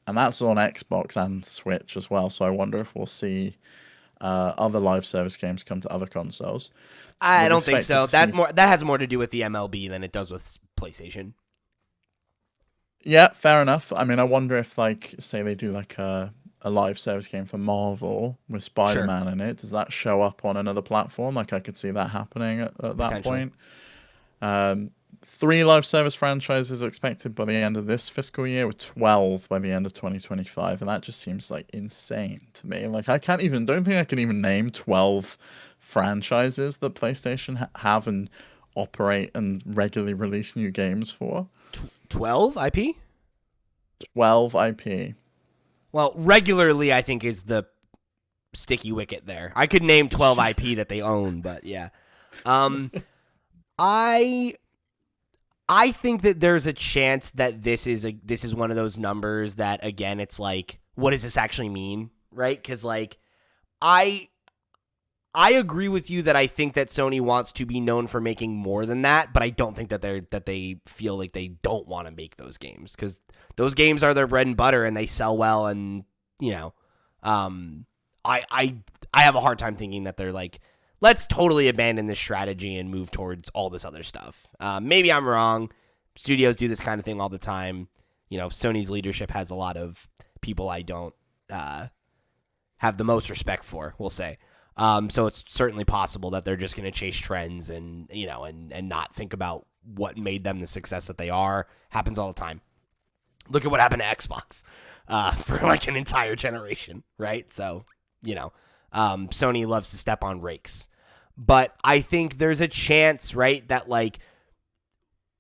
Speaker 2: and that's on Xbox and Switch as well. So I wonder if we'll see other live service games come to other consoles.
Speaker 1: I don't think so. That has more to do with the MLB than it does with PlayStation.
Speaker 2: Yeah, fair enough. I mean, I wonder if, like, say they do like a live service game for Marvel with Spider-Man in it. Does that show up on another platform? Like, I could see that happening at that point. 3 live service franchises expected by the end of this fiscal year, with 12 by the end of 2025, and that just seems like insane to me. Like, don't think I can even name 12 franchises that PlayStation have and operate and regularly release new games for.
Speaker 1: 12 IP?
Speaker 2: 12 IP.
Speaker 1: Well, regularly, I think, is the sticky wicket there. I could name 12 IP that they own, but yeah. I think that there's a chance that this is one of those numbers that, again, it's like, what does this actually mean, right? Because like, I agree with you that I think that Sony wants to be known for making more than that, but I don't think that they feel like they don't want to make those games, because those games are their bread and butter and they sell well, and I have a hard time thinking that they're like, let's totally abandon this strategy and move towards all this other stuff. Maybe I'm wrong. Studios do this kind of thing all the time. Sony's leadership has a lot of people I don't have the most respect for, we'll say. So it's certainly possible that they're just going to chase trends and not think about what made them the success that they are. Happens all the time. Look at what happened to Xbox for like an entire generation, right? So, Sony loves to step on rakes. But I think there's a chance, right, that like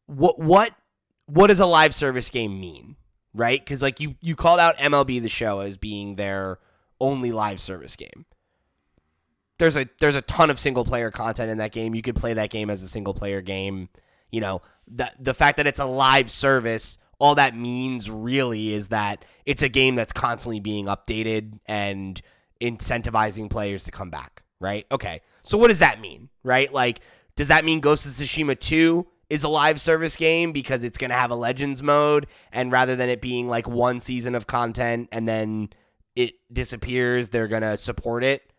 Speaker 1: what does a live service game mean, right? Because like you called out MLB The Show as being their only live service game. There's a ton of single player content in that game. You could play that game as a single player game. The fact that it's a live service, all that means really is that it's a game that's constantly being updated and incentivizing players to come back, right? Okay, so what does that mean, right? Like, does that mean Ghost of Tsushima 2 is a live service game because it's going to have a Legends mode, and rather than it being like one season of content and then it disappears, they're going to support it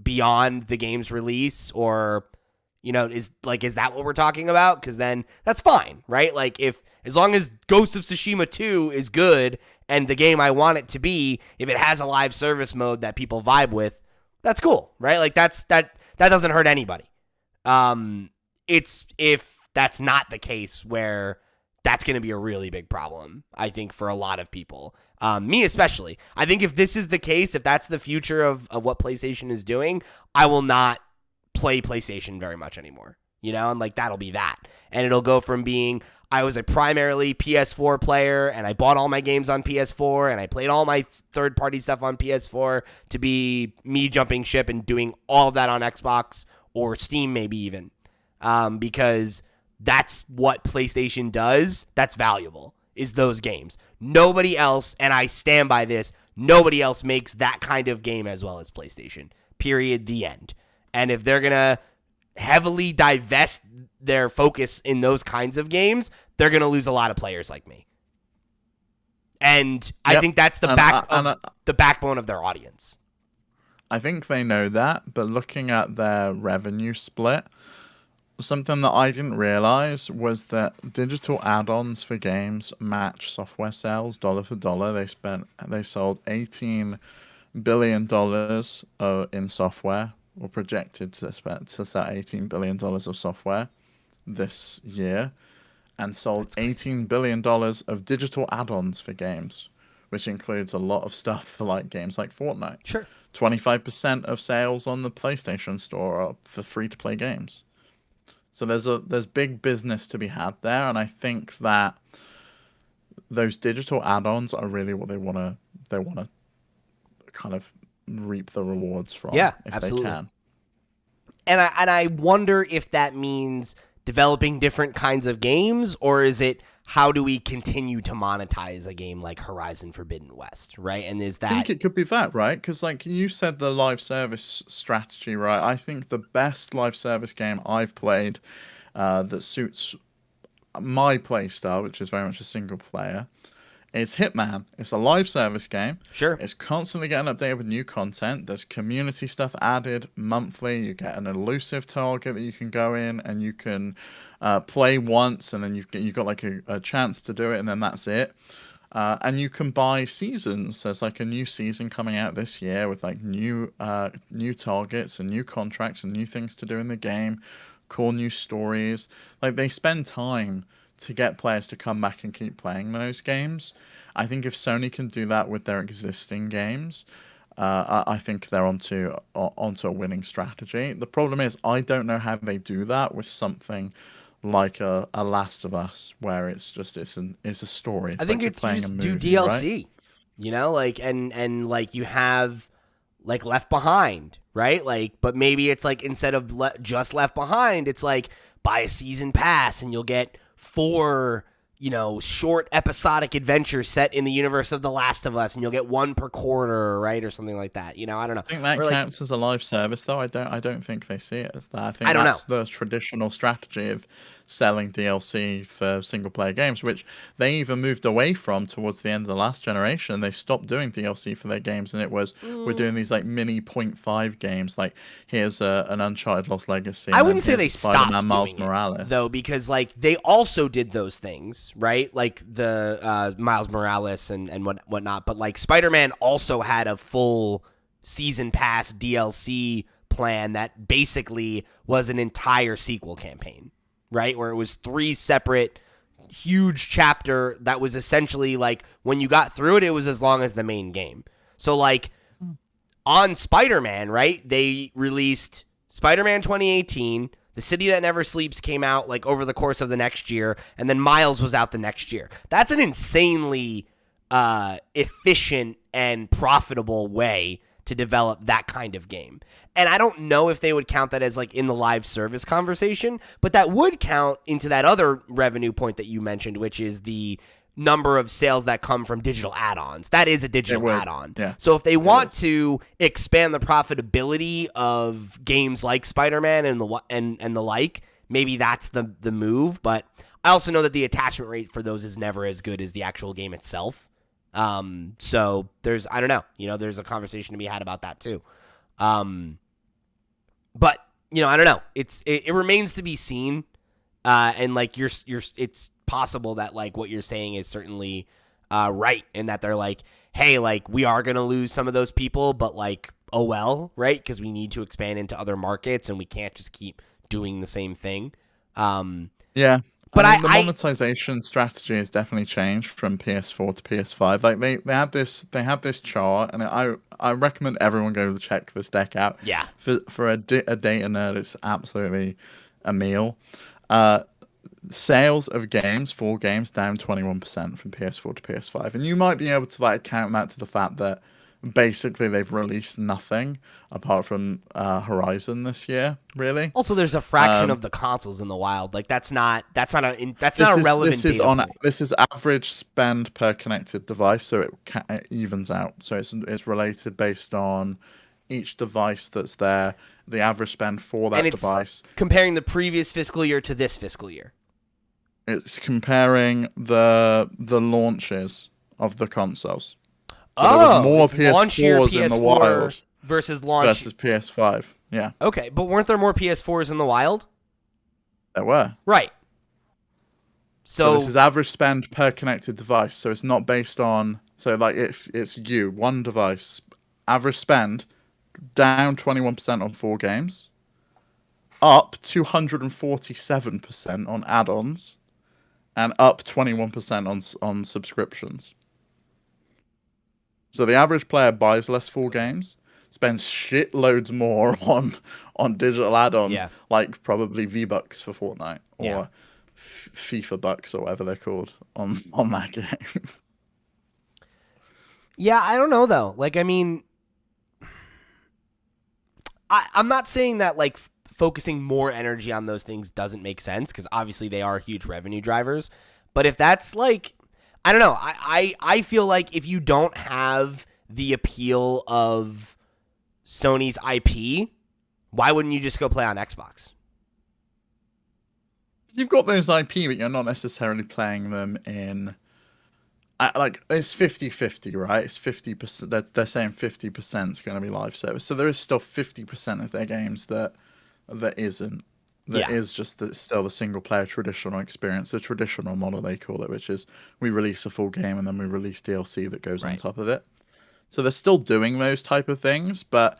Speaker 1: beyond the game's release? Or, is that what we're talking about? Because then that's fine, right? Like, as long as Ghost of Tsushima 2 is good and the game I want it to be, if it has a live service mode that people vibe with, that's cool, right? Like, that doesn't hurt anybody. It's if that's not the case, where that's going to be a really big problem, I think, for a lot of people. Me especially. I think if this is the case, if that's the future of what PlayStation is doing, I will not play PlayStation very much anymore. And like, that'll be that. And it'll go from being, I was a primarily PS4 player and I bought all my games on PS4 and I played all my third-party stuff on PS4, to be me jumping ship and doing all of that on Xbox or Steam maybe even. Because that's what PlayStation does. That's valuable, is those games. Nobody else, and I stand by this, nobody else makes that kind of game as well as PlayStation. Period. The end. And if they're going to heavily divest their focus in those kinds of games, they're going to lose a lot of players like me. And I think that's the backbone of their audience.
Speaker 2: I think they know that, but looking at their revenue split, something that I didn't realize was that digital add-ons for games match software sales dollar for dollar. They sold $18 billion in software, or projected to sell $18 billion of software this year, and sold $18 billion of digital add-ons for games, which includes a lot of stuff for like games like Fortnite.
Speaker 1: Sure.
Speaker 2: 25% of sales on the PlayStation Store are for free-to-play games. So there's big business to be had there, and I think that those digital add-ons are really what they want to kind of reap the rewards from.
Speaker 1: Yeah,
Speaker 2: if
Speaker 1: absolutely.
Speaker 2: they can.
Speaker 1: And I wonder if that means developing different kinds of games, or is it, how do we continue to monetize a game like Horizon Forbidden West, right? And is that...
Speaker 2: I think it could be that, right? Because like you said, the live service strategy, right? I think the best live service game I've played that suits my play style, which is very much a single player, is Hitman. It's a live service game.
Speaker 1: Sure.
Speaker 2: It's constantly getting updated with new content. There's community stuff added monthly. You get an elusive target that you can go in and you can play once, and then you've got like a chance to do it, and then that's it. And you can buy seasons. There's like a new season coming out this year with like new targets and new contracts and new things to do in the game, cool new stories. Like, they spend time to get players to come back and keep playing those games. I think if Sony can do that with their existing games, I think they're onto a winning strategy. The problem is, I don't know how they do that with something like a Last of Us, where it's a story.
Speaker 1: I think
Speaker 2: like
Speaker 1: it's just do DLC, right? Like, and like you have like Left Behind, right? Like, but maybe it's like, instead of just Left Behind, it's like buy a season pass and you'll get 4 short episodic adventures set in the universe of The Last of Us, and you'll get 1 per quarter, right, or something like that. I don't know.
Speaker 2: I think that counts as a live service, though. I don't think they see it as that. I think
Speaker 1: don't
Speaker 2: that's the traditional strategy of selling DLC for single player games, which they even moved away from towards the end of the last generation. They stopped doing DLC for their games, and it was, we're doing these like mini 0.5 games, like here's an Uncharted Lost Legacy.
Speaker 1: I wouldn't say they stopped
Speaker 2: Spider-Man Miles
Speaker 1: doing
Speaker 2: Morales,
Speaker 1: it, though, because like they also did those things, right? Like the Miles Morales and whatnot. But like Spider-Man also had a full season pass DLC plan that basically was an entire sequel campaign, right? Where it was 3 separate huge chapter that was essentially like, when you got through it, it was as long as the main game. So like on Spider-Man, right? They released Spider-Man 2018, The City That Never Sleeps came out like over the course of the next year, and then Miles was out the next year. That's an insanely efficient and profitable way to develop that kind of game. And I don't know if they would count that as like in the live service conversation, but that would count into that other revenue point that you mentioned, which is the number of sales that come from digital add-ons. That is a digital add-on.
Speaker 2: Yeah.
Speaker 1: So if they want to expand the profitability of games like Spider-Man and the like, maybe that's the move. But I also know that the attachment rate for those is never as good as the actual game itself. So there's, I don't know, there's a conversation to be had about that too. But I don't know. It remains to be seen. And like it's possible that like what you're saying is certainly right, and that they're like, hey, like we are gonna lose some of those people, but like, oh well, right? Because we need to expand into other markets, and we can't just keep doing the same thing.
Speaker 2: Yeah.
Speaker 1: But
Speaker 2: the monetization strategy has definitely changed from PS4 to PS5. Like they have this chart, and I recommend everyone go to check this deck out.
Speaker 1: Yeah.
Speaker 2: For a data nerd, it's absolutely a meal. Sales of games, full games, down 21% from PS4 to PS5, and you might be able to like count that to the fact that basically they've released nothing apart from Horizon this year, really.
Speaker 1: Also, there's a fraction of the consoles in the wild. Like that's not a relevant.
Speaker 2: This is average spend per connected device, so it evens out. So it's related based on each device that's there, the average spend for that device.
Speaker 1: Comparing the previous fiscal year to this fiscal year.
Speaker 2: It's comparing the launches of the consoles. So
Speaker 1: there
Speaker 2: was more PS4s in the wild
Speaker 1: versus
Speaker 2: PS5. Yeah.
Speaker 1: Okay, but weren't there more PS4s in the wild?
Speaker 2: There were.
Speaker 1: Right. So
Speaker 2: this is average spend per connected device. So it's not based on. So like if it's one device, average spend down 21% on 4 games, up 247% on add-ons, and up 21% on subscriptions. So the average player buys less 4 games, spends shitloads more on digital add-ons, like probably V-Bucks for Fortnite or FIFA Bucks or whatever they're called on that game.
Speaker 1: Yeah, I don't know though. Like, I mean, I'm not saying that like focusing more energy on those things doesn't make sense, because obviously they are huge revenue drivers. But if that's like, I don't know, I feel like if you don't have the appeal of Sony's IP, why wouldn't you just go play on Xbox?
Speaker 2: You've got those IP, but you're not necessarily playing them in... like, it's 50-50, right? It's 50%. They're saying 50% is going to be live service. So there is still 50% of their games that isn't. That is just still the single-player traditional experience, the traditional model they call it, which is we release a full game and then we release DLC that goes on top of it. So they're still doing those type of things, but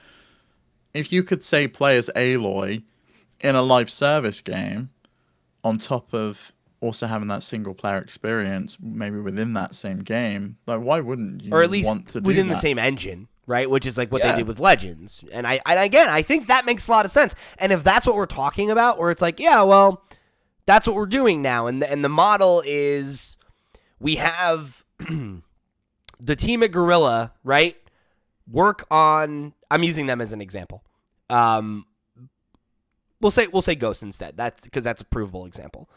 Speaker 2: if you could say play as Aloy in a live service game on top of also having that single-player experience, maybe within that same game, like why wouldn't you?
Speaker 1: Or at least
Speaker 2: want to
Speaker 1: within
Speaker 2: do
Speaker 1: the same engine, right? Which is like what they did with Legends. And I think that makes a lot of sense. And if that's what we're talking about, where it's like, yeah, well, that's what we're doing now, and the model is we have the team at Guerrilla, right? Work on. I'm using them as an example. We'll say Ghost instead. That's because that's a provable example.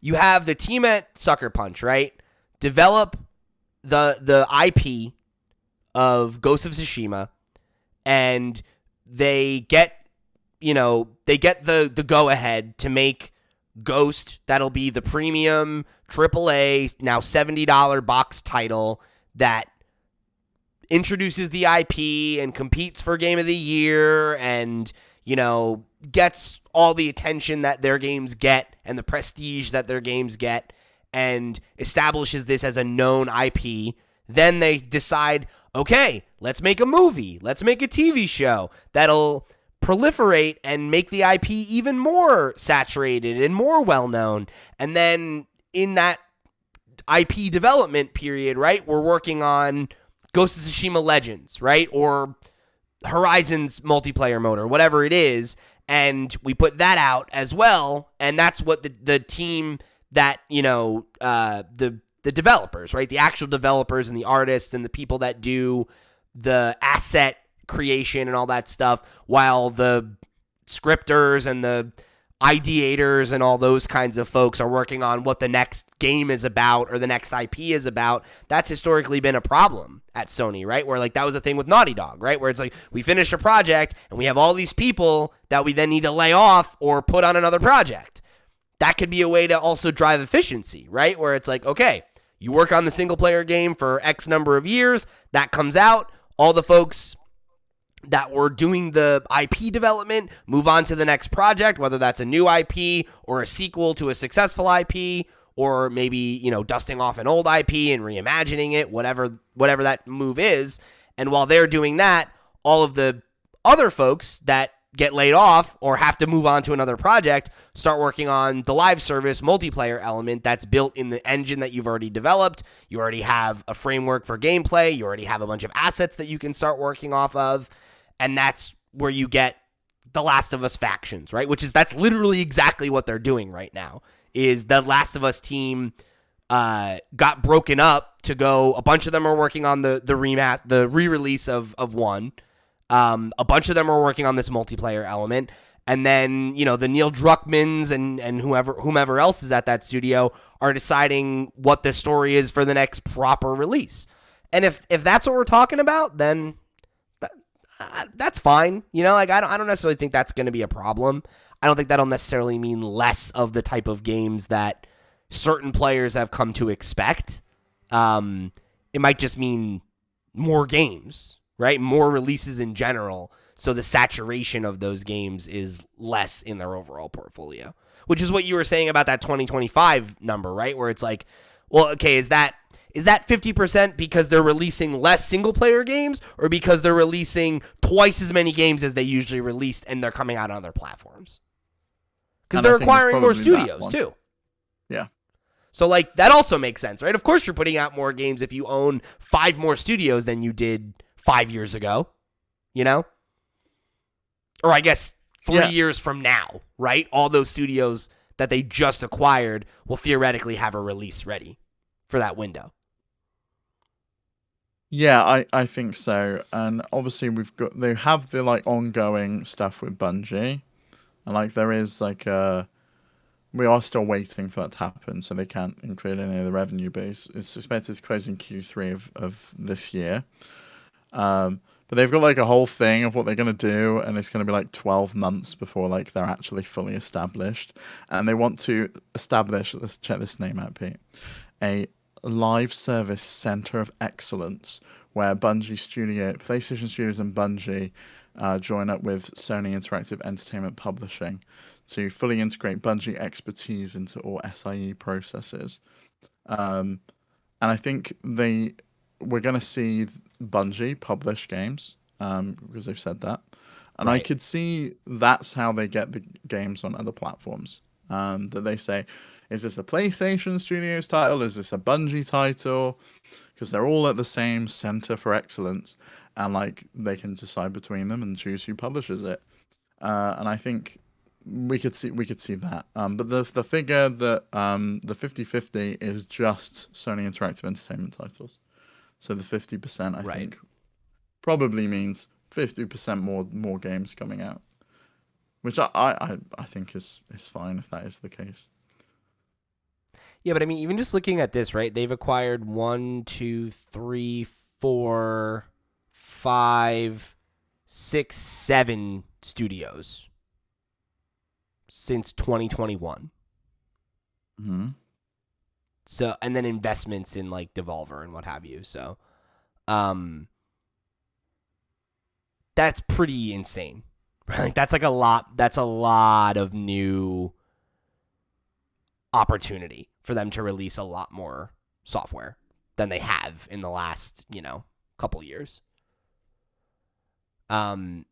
Speaker 1: You have the team at Sucker Punch, right? Develop the IP of Ghost of Tsushima, and they get the go ahead to make Ghost. That'll be the premium AAA, now $70 box title that introduces the IP and competes for Game of the Year, and gets all the attention that their games get and the prestige that their games get, and establishes this as a known IP. Then they decide, okay, let's make a movie, let's make a TV show that'll proliferate and make the IP even more saturated and more well-known. And then in that IP development period, right, we're working on Ghost of Tsushima Legends, right, or Horizon's multiplayer mode, or whatever it is, and we put that out as well. And that's what the team that, the developers, right, the actual developers and the artists and the people that do the asset creation and all that stuff, while the scripters and the ideators and all those kinds of folks are working on what the next game is about or the next IP is about. That's historically been a problem at Sony, right? Where like that was a thing with Naughty Dog, right? Where it's like we finish a project and we have all these people that we then need to lay off or put on another project. That could be a way to also drive efficiency, right? Where it's like, okay, you work on the single player game for X number of years, that comes out, all the folks that were doing the IP development move on to the next project, whether that's a new IP or a sequel to a successful IP, or maybe, you know, dusting off an old IP and reimagining it, whatever that move is. And while they're doing that, all of the other folks that get laid off or have to move on to another project start working on the live service multiplayer element that's built in the engine that you've already developed. You already have a framework for gameplay. You already have a bunch of assets that you can start working off of. And that's where you get the Last of Us factions, right? That's literally exactly what they're doing right now. Is the Last of Us team got broken up to go. A bunch of them are working on the re-release of one. A bunch of them are working on this multiplayer element, and then, you know, the Neil Druckmanns and whomever else is at that studio are deciding what the story is for the next proper release. And if that's what we're talking about, then that's fine. You know, like I don't necessarily think that's going to be a problem. I don't think that'll necessarily mean less of the type of games that certain players have come to expect. It might just mean more games, right? More releases in general. So the saturation of those games is less in their overall portfolio, which is what you were saying about that 2025 number, right? Where it's like, well, okay, is that 50% because they're releasing less single-player games, or because they're releasing twice as many games as they usually released and they're coming out on other platforms? Because they're acquiring more studios, too.
Speaker 2: Yeah.
Speaker 1: So, like, that also makes sense, right? Of course you're putting out more games if you own 5 more studios than you did 5 years ago, you know? Or I guess 3 years from now, right? All those studios that they just acquired will theoretically have a release ready for that window.
Speaker 2: Yeah, I think so. And obviously they have the like ongoing stuff with Bungie. And like there is like we are still waiting for that to happen, so they can't include any of the revenue, but it's expected to close in Q3 of this year. But they've got like a whole thing of what they're gonna do, and it's gonna be like 12 months before like they're actually fully established. And they want to establish, let's check this name out, Pete, a live service center of excellence where PlayStation Studios and Bungie join up with Sony Interactive Entertainment Publishing to fully integrate Bungie expertise into all SIE processes. And I think we're going to see Bungie publish games because they've said that. And right. I could see that's how they get the games on other platforms. That they say, is this a PlayStation Studios title? Is this a Bungie title? Because they're all at the same center for excellence, and like they can decide between them and choose who publishes it. And I think we could see that. But the figure that the 50-50 is just Sony Interactive Entertainment titles. So the 50% I think probably means 50% more games coming out, which I think is fine if that is the case.
Speaker 1: Yeah, but I mean, even just looking at this, right? They've acquired 1, 2, 3, 4, 5, 6, 7 studios since 2021.
Speaker 2: Mm-hmm.
Speaker 1: So, and then investments in like Devolver and what have you. So, that's pretty insane. Right? Like that's like a lot. That's a lot of new opportunity for them to release a lot more software than they have in the last, couple years. Yeah,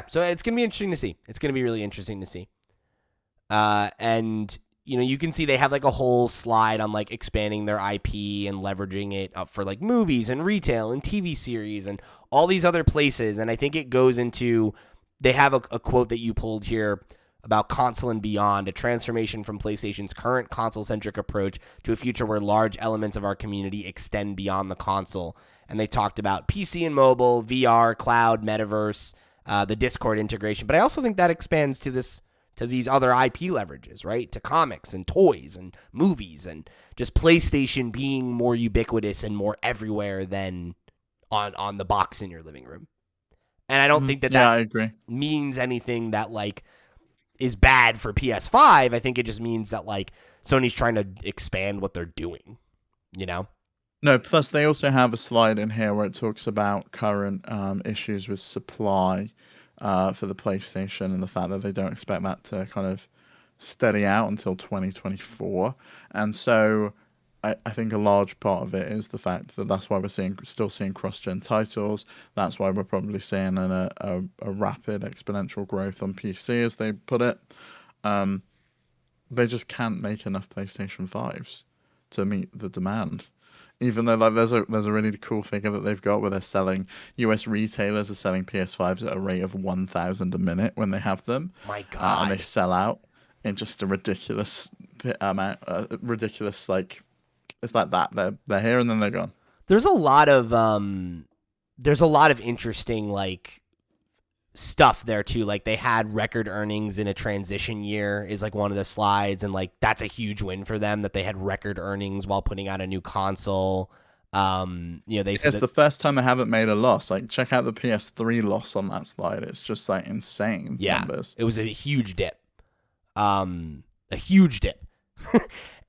Speaker 1: so it's going to be interesting to see. It's going to be really interesting to see. And, you can see they have like a whole slide on like expanding their IP and leveraging it up for like movies and retail and TV series and all these other places. And I think it goes into, they have a quote that you pulled here about console and beyond, a transformation from PlayStation's current console-centric approach to a future where large elements of our community extend beyond the console. And they talked about PC and mobile, VR, cloud, metaverse, the Discord integration. But I also think that expands to these other IP leverages, right? To comics and toys and movies, and just PlayStation being more ubiquitous and more everywhere than on the box in your living room. And I don't think that
Speaker 2: I agree.
Speaker 1: means anything that like is bad for PS5. I think it just means that like Sony's trying to expand what they're doing, you know?
Speaker 2: No, plus they also have a slide in here where it talks about current issues with supply for the PlayStation, and the fact that they don't expect that to kind of steady out until 2024. And so I think a large part of it is the fact that that's why we're still seeing cross-gen titles. That's why we're probably seeing a rapid exponential growth on PC, as they put it. They just can't make enough PlayStation 5s to meet the demand. Even though like there's a really cool figure that they've got where they're selling, US retailers are selling PS5s at a rate of 1,000 a minute when they have them.
Speaker 1: My God.
Speaker 2: And they sell out in just a ridiculous amount, ridiculous like. It's like that. They're here and then they're gone.
Speaker 1: There's a lot of interesting like stuff there too. Like they had record earnings in a transition year is like one of the slides, and like that's a huge win for them that they had record earnings while putting out a new console. They said
Speaker 2: it's the first time they haven't made a loss. Like check out the PS3 loss on that slide. It's just like insane numbers.
Speaker 1: It was a huge dip.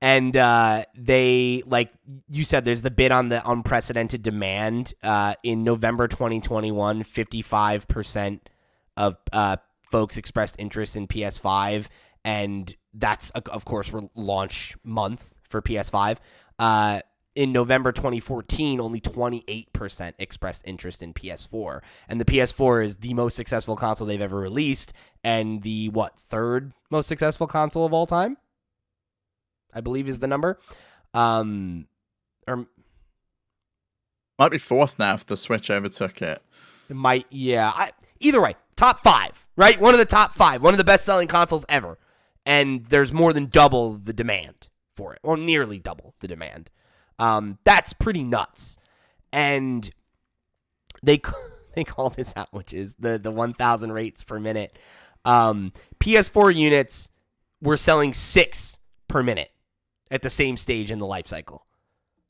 Speaker 1: And they, like you said, there's the bid on the unprecedented demand. In November 2021, 55% of folks expressed interest in PS5, and that's, of course, launch month for PS5. In November 2014, only 28% expressed interest in PS4. And the PS4 is the most successful console they've ever released, and the, third most successful console of all time? I believe is the number. Or
Speaker 2: might be fourth now if the Switch overtook it.
Speaker 1: It might, yeah. Either way, top 5, right? One of the top 5, one of the best-selling consoles ever. And there's more than double the demand for it, or nearly double the demand. That's pretty nuts. And they call this out, which is the 1,000 rates per minute. PS4 units were selling 6 per minute at the same stage in the life cycle.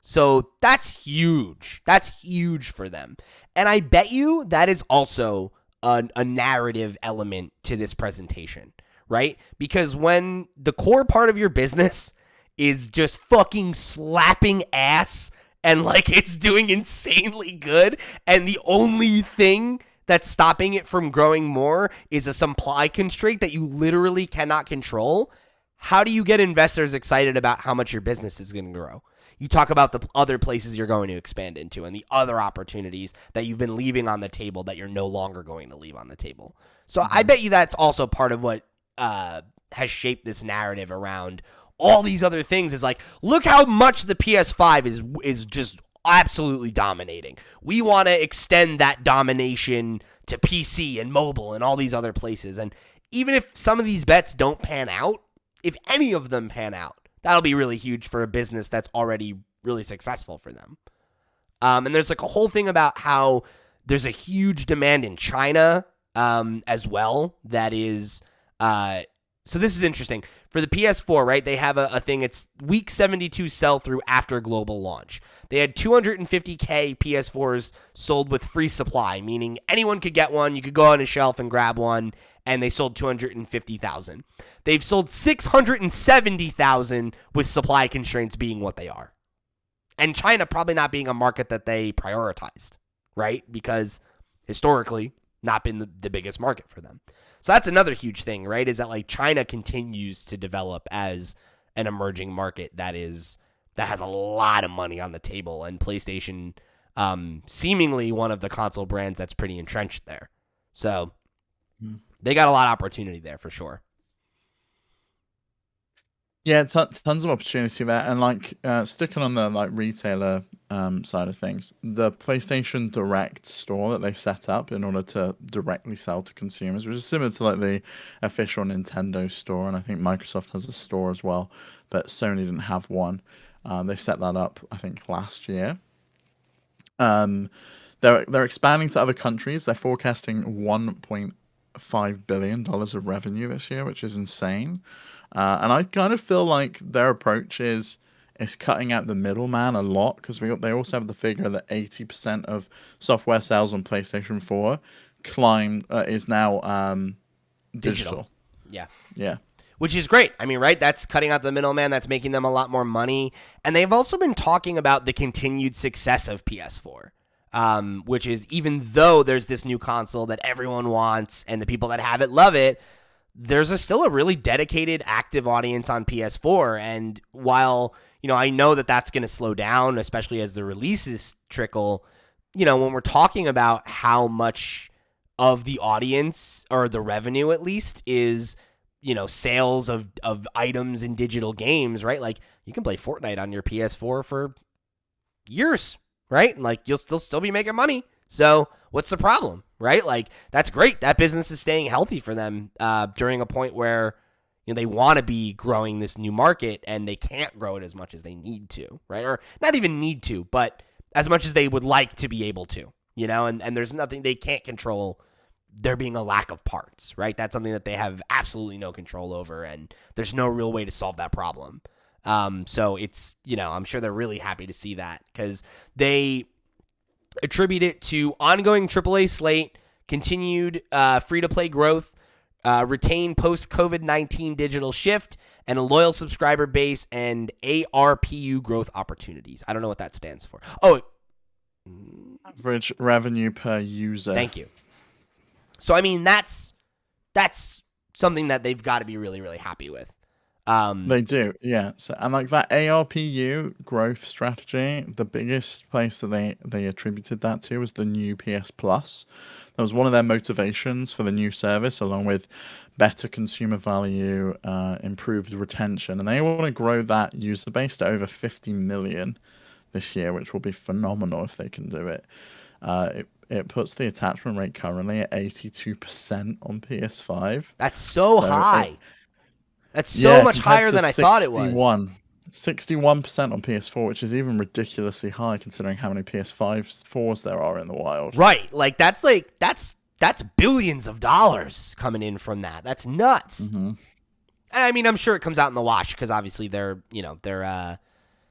Speaker 1: So that's huge. That's huge for them. And I bet you that is also a narrative element to this presentation, right? Because when the core part of your business is just fucking slapping ass and like it's doing insanely good, and the only thing that's stopping it from growing more is a supply constraint that you literally cannot control, how do you get investors excited about how much your business is going to grow? You talk about the other places you're going to expand into and the other opportunities that you've been leaving on the table that you're no longer going to leave on the table. So I bet you that's also part of what has shaped this narrative around all these other things, is like, look how much the PS5 is just absolutely dominating. We want to extend that domination to PC and mobile and all these other places. And even if some of these bets don't pan out, if any of them pan out, that'll be really huge for a business that's already really successful for them. And there's like a whole thing about how there's a huge demand in China as well. That is, so this is interesting. For the PS4, right, they have a thing, it's week 72 sell-through after global launch. They had 250K PS4s sold with free supply, meaning anyone could get one. You could go on a shelf and grab one, and they sold 250,000. They've sold 670,000 with supply constraints being what they are. And China probably not being a market that they prioritized, right? Because historically, not been the biggest market for them. So that's another huge thing, right? Is that like China continues to develop as an emerging market that has a lot of money on the table, and PlayStation seemingly one of the console brands that's pretty entrenched there. So they got a lot of opportunity there for sure.
Speaker 2: Yeah, tons of opportunity there, and like sticking on the like retailer side of things. The PlayStation Direct store that they set up in order to directly sell to consumers, which is similar to like the official Nintendo store, and I think Microsoft has a store as well, but Sony didn't have one. They set that up, I think, last year. Um, they're expanding to other countries. They're forecasting $1.5 billion of revenue this year, which is insane. And I kind of feel like their approach is cutting out the middleman a lot because they also have the figure that 80% of software sales on PlayStation 4 is now digital.
Speaker 1: Yeah.
Speaker 2: Yeah.
Speaker 1: Which is great. I mean, right? That's cutting out the middleman. That's making them a lot more money. And they've also been talking about the continued success of PS4, which is even though there's this new console that everyone wants and the people that have it love it, there's still a really dedicated, active audience on PS4. And while, I know that that's going to slow down, especially as the releases trickle, when we're talking about how much of the audience or the revenue at least is sales of items in digital games, right? Like you can play Fortnite on your PS4 for years, right? And like you'll still be making money. So what's the problem, right? Like that's great. That business is staying healthy for them during a point where they want to be growing this new market and they can't grow it as much as they need to, right? Or not even need to, but as much as they would like to be able to, and there's nothing they can't control. There being a lack of parts, right? That's something that they have absolutely no control over, and there's no real way to solve that problem. So it's, I'm sure they're really happy to see that because they attribute it to ongoing AAA slate, continued free-to-play growth, retain post-COVID-19 digital shift, and a loyal subscriber base and ARPU growth opportunities. I don't know what that stands for. Oh,
Speaker 2: average revenue per user.
Speaker 1: Thank you. So, I mean, that's something that they've got to be really, really happy with.
Speaker 2: They do, yeah. So, and like that ARPU growth strategy, the biggest place that they attributed that to was the new PS Plus. That was one of their motivations for the new service, along with better consumer value, improved retention. And they want to grow that user base to over 50 million this year, which will be phenomenal if they can do it. It puts the attachment rate currently at 82% on PS5.
Speaker 1: That's so high. That's so much higher than I thought it was.
Speaker 2: 61% on PS4, which is even ridiculously high considering how many PS4s there are in the wild.
Speaker 1: Right. That's billions of dollars coming in from that. That's nuts.
Speaker 2: Mm-hmm.
Speaker 1: I mean, I'm sure it comes out in the wash because obviously they're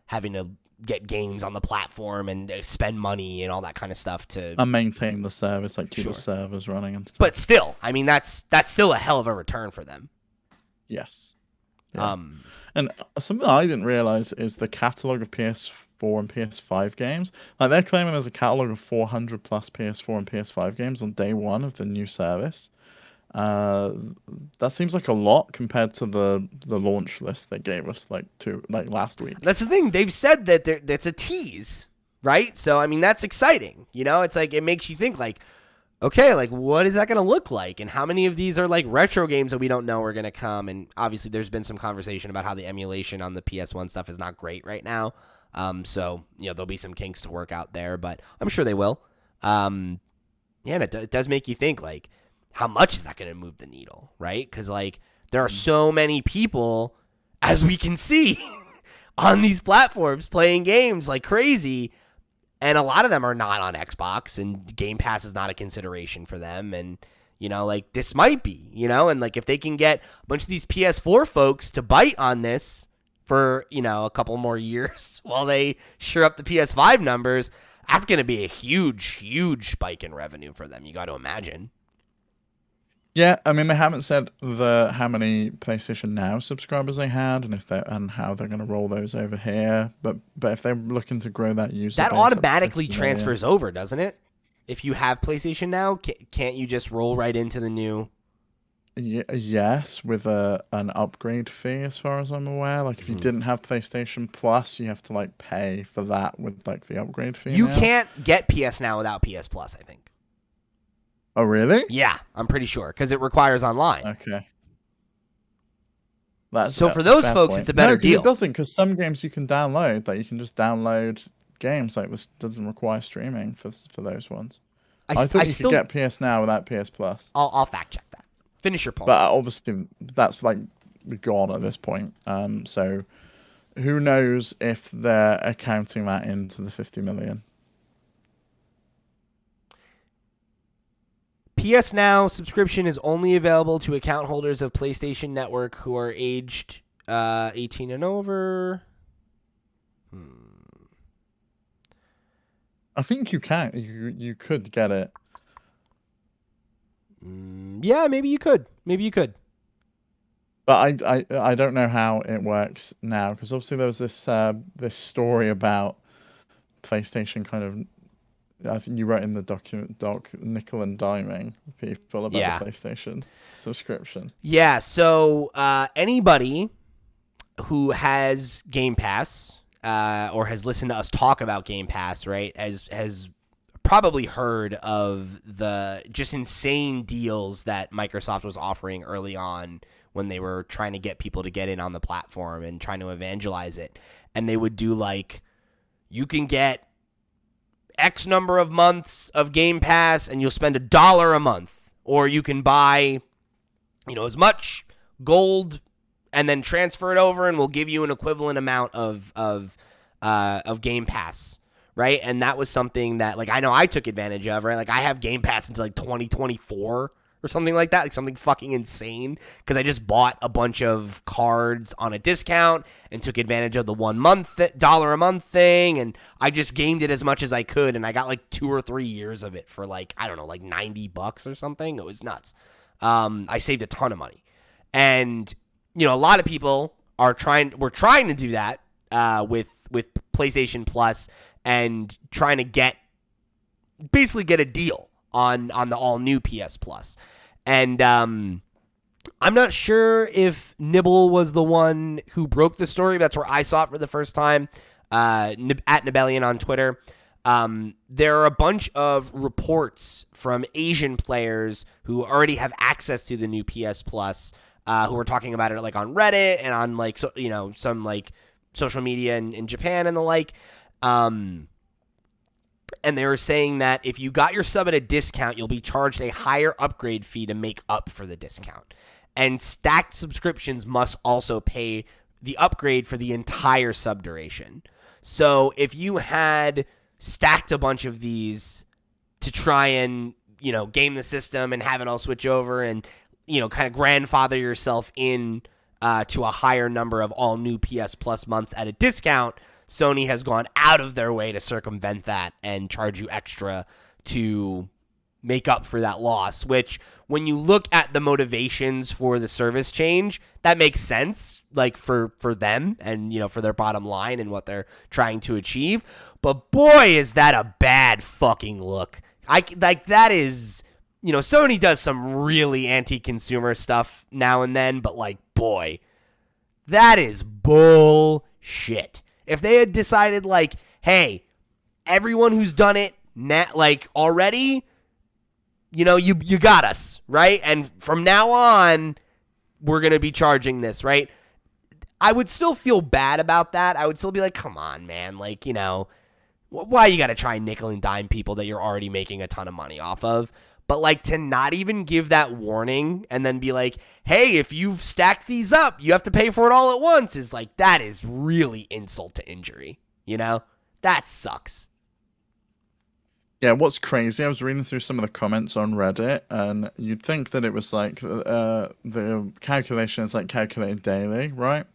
Speaker 1: having to get games on the platform and spend money and all that kind of stuff to
Speaker 2: maintain the service, like keep the servers running and stuff.
Speaker 1: But still, I mean, that's still a hell of a return for them.
Speaker 2: Yes. Yeah. And something I didn't realize is the catalog of PS4 and PS5 games. Like they're claiming there's a catalog of 400 plus PS4 and PS5 games on day one of the new service. That seems like a lot compared to the launch list they gave us last week.
Speaker 1: That's the thing. They've said that that's a tease, right? So I mean that's exciting. It's like it makes you think like, okay, like what is that going to look like, and how many of these are like retro games that we don't know are going to come? And obviously there's been some conversation about how the emulation on the PS1 stuff is not great right now. So there'll be some kinks to work out there, but I'm sure they will. And it does make you think like, how much is that going to move the needle, right? Because, like, there are so many people, as we can see, on these platforms playing games like crazy, and a lot of them are not on Xbox, and Game Pass is not a consideration for them, and, like, this might be, and, like, if they can get a bunch of these PS4 folks to bite on this for, a couple more years while they shore up the PS5 numbers, that's going to be a huge, huge spike in revenue for them, you got to imagine.
Speaker 2: Yeah, I mean they haven't said how many PlayStation Now subscribers they had, and how they're going to roll those over here. But if they're looking to grow that user,
Speaker 1: that
Speaker 2: base
Speaker 1: automatically transfers over, doesn't it? If you have PlayStation Now, can't you just roll right into the new?
Speaker 2: Yes, with an upgrade fee, as far as I'm aware. Like if you didn't have PlayStation Plus, you have to like pay for that with like the upgrade fee.
Speaker 1: You can't get PS Now without PS Plus, I think.
Speaker 2: Oh, really?
Speaker 1: Yeah, I'm pretty sure, because it requires online.
Speaker 2: Okay.
Speaker 1: So for those folks, it's a better deal.
Speaker 2: It doesn't, because some games you can download. Like you can just download games. Like this doesn't require streaming for those ones.
Speaker 1: I
Speaker 2: I thought you
Speaker 1: still,
Speaker 2: could get PS Now without PS Plus,
Speaker 1: I'll fact check that. Finish your point.
Speaker 2: but obviously that's like gone at this point. So who knows if they're accounting that into the 50 million?
Speaker 1: PS Now subscription is only available to account holders of PlayStation Network who are aged 18 and over.
Speaker 2: I think you can. You could get it.
Speaker 1: Yeah, maybe you could.
Speaker 2: But I don't know how it works now, because obviously there was this story about PlayStation kind of. I think you wrote in the doc nickel and diming people about the PlayStation subscription.
Speaker 1: Yeah, so anybody who has Game Pass or has listened to us talk about Game Pass, right, has probably heard of the just insane deals that Microsoft was offering early on when they were trying to get people to get in on the platform and trying to evangelize it. And they would do like, you can get X number of months of Game Pass and you'll spend $1 a month, or you can buy, as much gold and then transfer it over and we'll give you an equivalent amount of Game Pass, right? And that was something that, like, I know I took advantage of, right? Like, I have Game Pass until like 2024 or something like that, like something fucking insane, because I just bought a bunch of cards on a discount and took advantage of the $1 a month thing, and I just gamed it as much as I could, and I got like 2 or 3 years of it for like, I don't know, like $90 or something. It was nuts. I saved a ton of money, and a lot of people were trying to do that with PlayStation Plus and trying to basically get a deal on the all new PS Plus. And I'm not sure if Nibble was the one who broke the story. That's where I saw it for the first time, at Nibellion on Twitter. There are a bunch of reports from Asian players who already have access to the new PS Plus, who were talking about it like on Reddit and on like some like social media in Japan and the like. And they were saying that if you got your sub at a discount, you'll be charged a higher upgrade fee to make up for the discount. And stacked subscriptions must also pay the upgrade for the entire sub duration. So if you had stacked a bunch of these to try and, game the system and have it all switch over and, kind of grandfather yourself in to a higher number of all new PS Plus months at a discount, Sony has gone out of their way to circumvent that and charge you extra to make up for that loss, which when you look at the motivations for the service change, that makes sense, like for them and, for their bottom line and what they're trying to achieve. But boy, is that a bad fucking look. That is, Sony does some really anti-consumer stuff now and then, but like, boy, that is bullshit. If they had decided, like, hey, everyone who's done it, already, you got us, right? And from now on, we're going to be charging this, right? I would still feel bad about that. I would still be like, come on, man. Like, why you got to try nickel and dime people that you're already making a ton of money off of? But, like, to not even give that warning and then be like, hey, if you've stacked these up, you have to pay for it all at once, is like, that is really insult to injury, That sucks.
Speaker 2: Yeah, what's crazy, I was reading through some of the comments on Reddit, and you'd think that it was like the calculation is like calculated daily, right?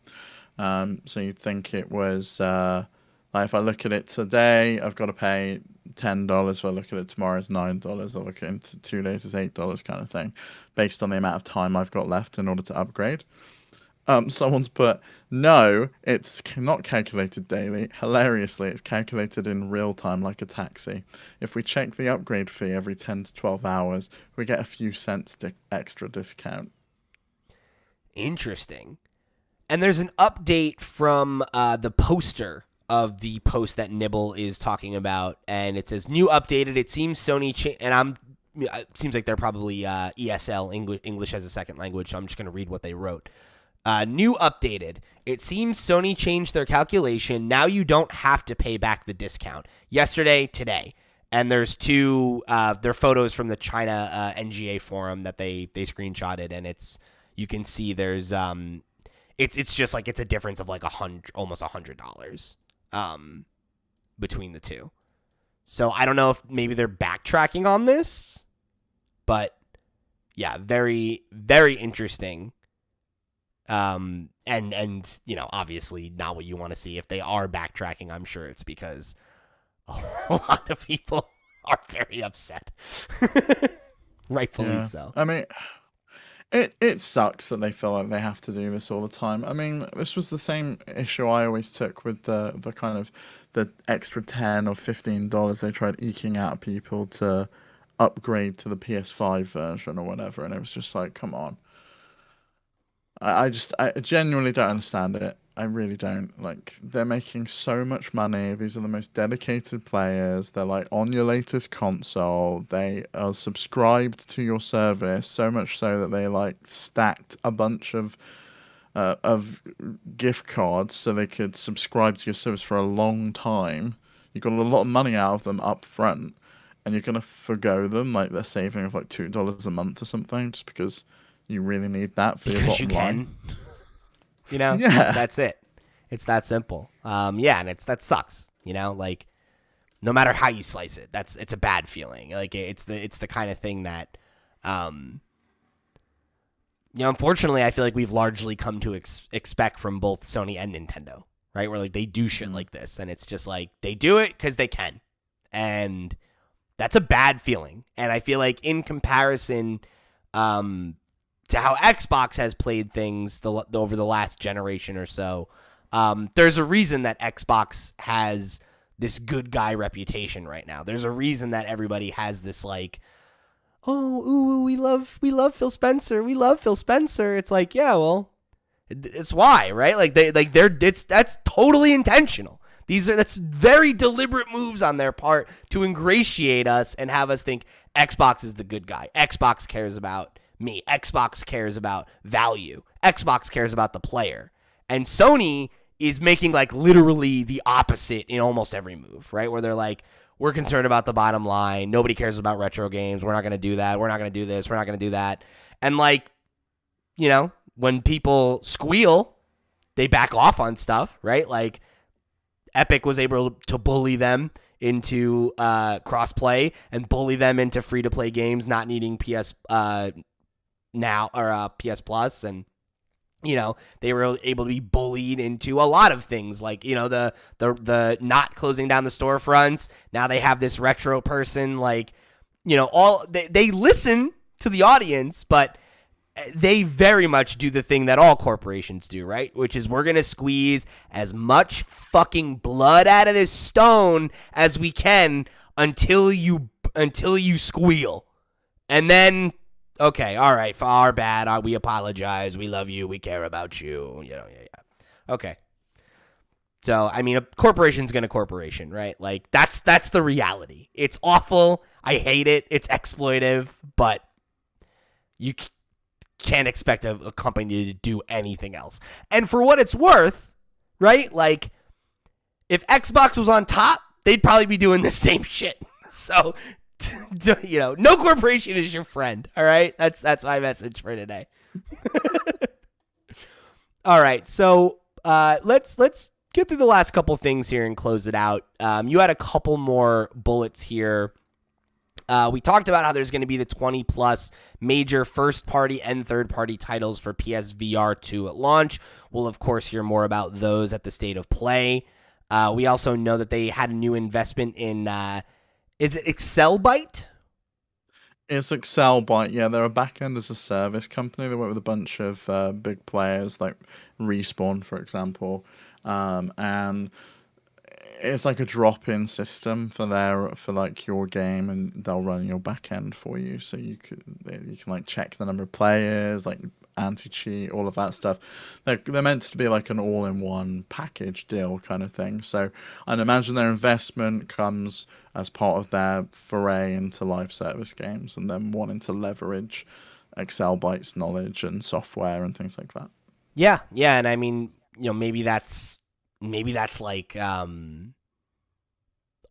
Speaker 2: So you'd think it was like, if I look at it today, I've got to pay $10. If I look at it tomorrow, it's $9. I look at it in 2 days, it's $8 kind of thing, based on the amount of time I've got left in order to upgrade. Someone's put, no, it's not calculated daily. Hilariously, it's calculated in real time like a taxi. If we check the upgrade fee every 10 to 12 hours, we get a few cents extra discount.
Speaker 1: Interesting. And there's an update from the poster of the post that Nibble is talking about, and it says, new updated. It seems Sony, it seems like they're probably ESL, English as a second language, so I'm just going to read what they wrote. New updated. It seems Sony changed their calculation. Now you don't have to pay back the discount. Yesterday, today. And there's two their photos from the China NGA forum that they screenshotted, and you can see there's it's just like it's a difference of like almost $100 between the two. So I don't know if maybe they're backtracking on this, but yeah, very, very interesting. And you know, obviously not what you want to see. If they are backtracking, I'm sure it's because a lot of people are very upset. Rightfully so.
Speaker 2: I mean, it sucks that they feel like they have to do this all the time. I mean, this was the same issue I always took with the kind of the extra $10 or $15 they tried eking out of people to upgrade to the PS5 version or whatever, and it was just like, come on. I genuinely don't understand it. I really don't. Like, they're making so much money. These are the most dedicated players. They're like on your latest console. They are subscribed to your service, so much so that they like stacked a bunch of gift cards so they could subscribe to your service for a long time. You got a lot of money out of them up front, and you're gonna forgo them. Like, they're saving of like $2 a month or something, just because you really need that for your bottom line.
Speaker 1: You know,
Speaker 2: yeah,
Speaker 1: that's it. It's that simple. Yeah, and that sucks. You know, like no matter how you slice it, it's a bad feeling. Like it's the kind of thing that, you know, unfortunately, I feel like we've largely come to expect from both Sony and Nintendo, right? Where like they do shit like this, and it's just like they do it because they can, and that's a bad feeling. And I feel like in comparison, to how Xbox has played things over the last generation or so, there's a reason that Xbox has this good guy reputation right now. There's a reason that everybody has this like, oh, ooh, we love Phil Spencer. We love Phil Spencer. It's like, yeah, well, it's why, right? Like that's totally intentional. That's very deliberate moves on their part to ingratiate us and have us think Xbox is the good guy. Xbox cares about me. Xbox cares about value. Xbox cares about the player. And Sony is making like literally the opposite in almost every move, right? Where they're like, we're concerned about the bottom line. Nobody cares about retro games. We're not going to do that. We're not going to do this. We're not going to do that. And like, you know, when people squeal, they back off on stuff, right? Like Epic was able to bully them into crossplay and bully them into free-to-play games not needing PS Now or PS Plus, and you know they were able to be bullied into a lot of things, like you know the not closing down the storefronts. Now they have this retro person, like you know all they listen to the audience, but they very much do the thing that all corporations do, right? Which is we're gonna squeeze as much fucking blood out of this stone as we can until you squeal, and then. Okay, all right, our bad. We apologize. We love you. We care about you. You know, yeah. Okay. So, I mean, a corporation's gonna corporation, right? Like, that's the reality. It's awful. I hate it. It's exploitive, but you can't expect a company to do anything else. And for what it's worth, right? Like, if Xbox was on top, they'd probably be doing the same shit. So... you know, no corporation is your friend. All right, that's my message for today. All right, so let's get through the last couple things here and close it out. You had a couple more bullets here. We talked about how there's going to be the 20 plus major first party and third party titles for PSVR 2 at launch. We'll of course hear more about those at the State of Play. We also know that they had a new investment in. Is it Excelbyte?
Speaker 2: It's Excelbyte. Yeah, they're a back-end as a service company. They work with a bunch of big players like Respawn, for example, and it's like a drop-in system for like your game, and they'll run your back-end for you. So you can like check the number of players, like anti-cheat, all of that stuff. They're meant to be like an all-in-one package deal kind of thing. So I'd imagine their investment comes as part of their foray into live service games, and then wanting to leverage Excelbyte's knowledge and software and things like that.
Speaker 1: Yeah, yeah, and I mean, maybe that's like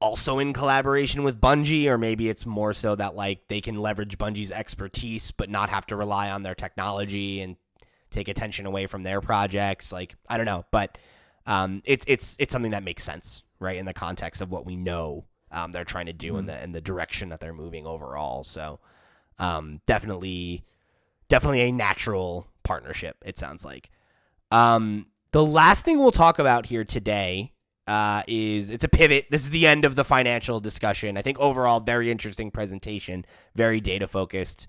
Speaker 1: also in collaboration with Bungie, or maybe it's more so that like they can leverage Bungie's expertise but not have to rely on their technology and take attention away from their projects. Like, I don't know, but it's something that makes sense, right, in the context of what we know they're trying to do and the direction that they're moving overall. So definitely a natural partnership, it sounds like. The last thing we'll talk about here today is it's a pivot. This is the end of the financial discussion. I think overall, very interesting presentation, very data focused.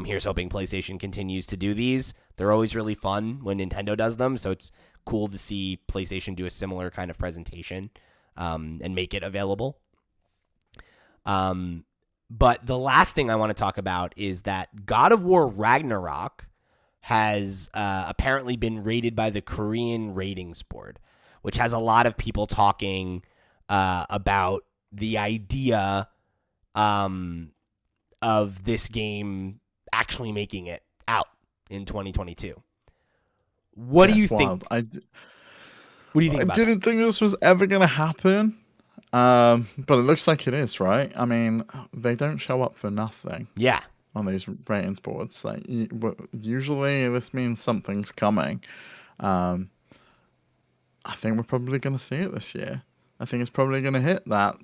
Speaker 1: Here's hoping PlayStation continues to do these. They're always really fun when Nintendo does them, so it's cool to see PlayStation do a similar kind of presentation and make it available. But the last thing I want to talk about is that God of War Ragnarok has apparently been rated by the Korean ratings board, which has a lot of people talking about the idea of this game actually making it out in 2022. What do you think? What do you think about
Speaker 2: didn't think this was ever going to happen, but it looks like it is, right? I mean, they don't show up for nothing.
Speaker 1: Yeah.
Speaker 2: On these ratings boards, like usually this means something's coming. I think we're probably going to see it this year. I think it's probably going to hit that.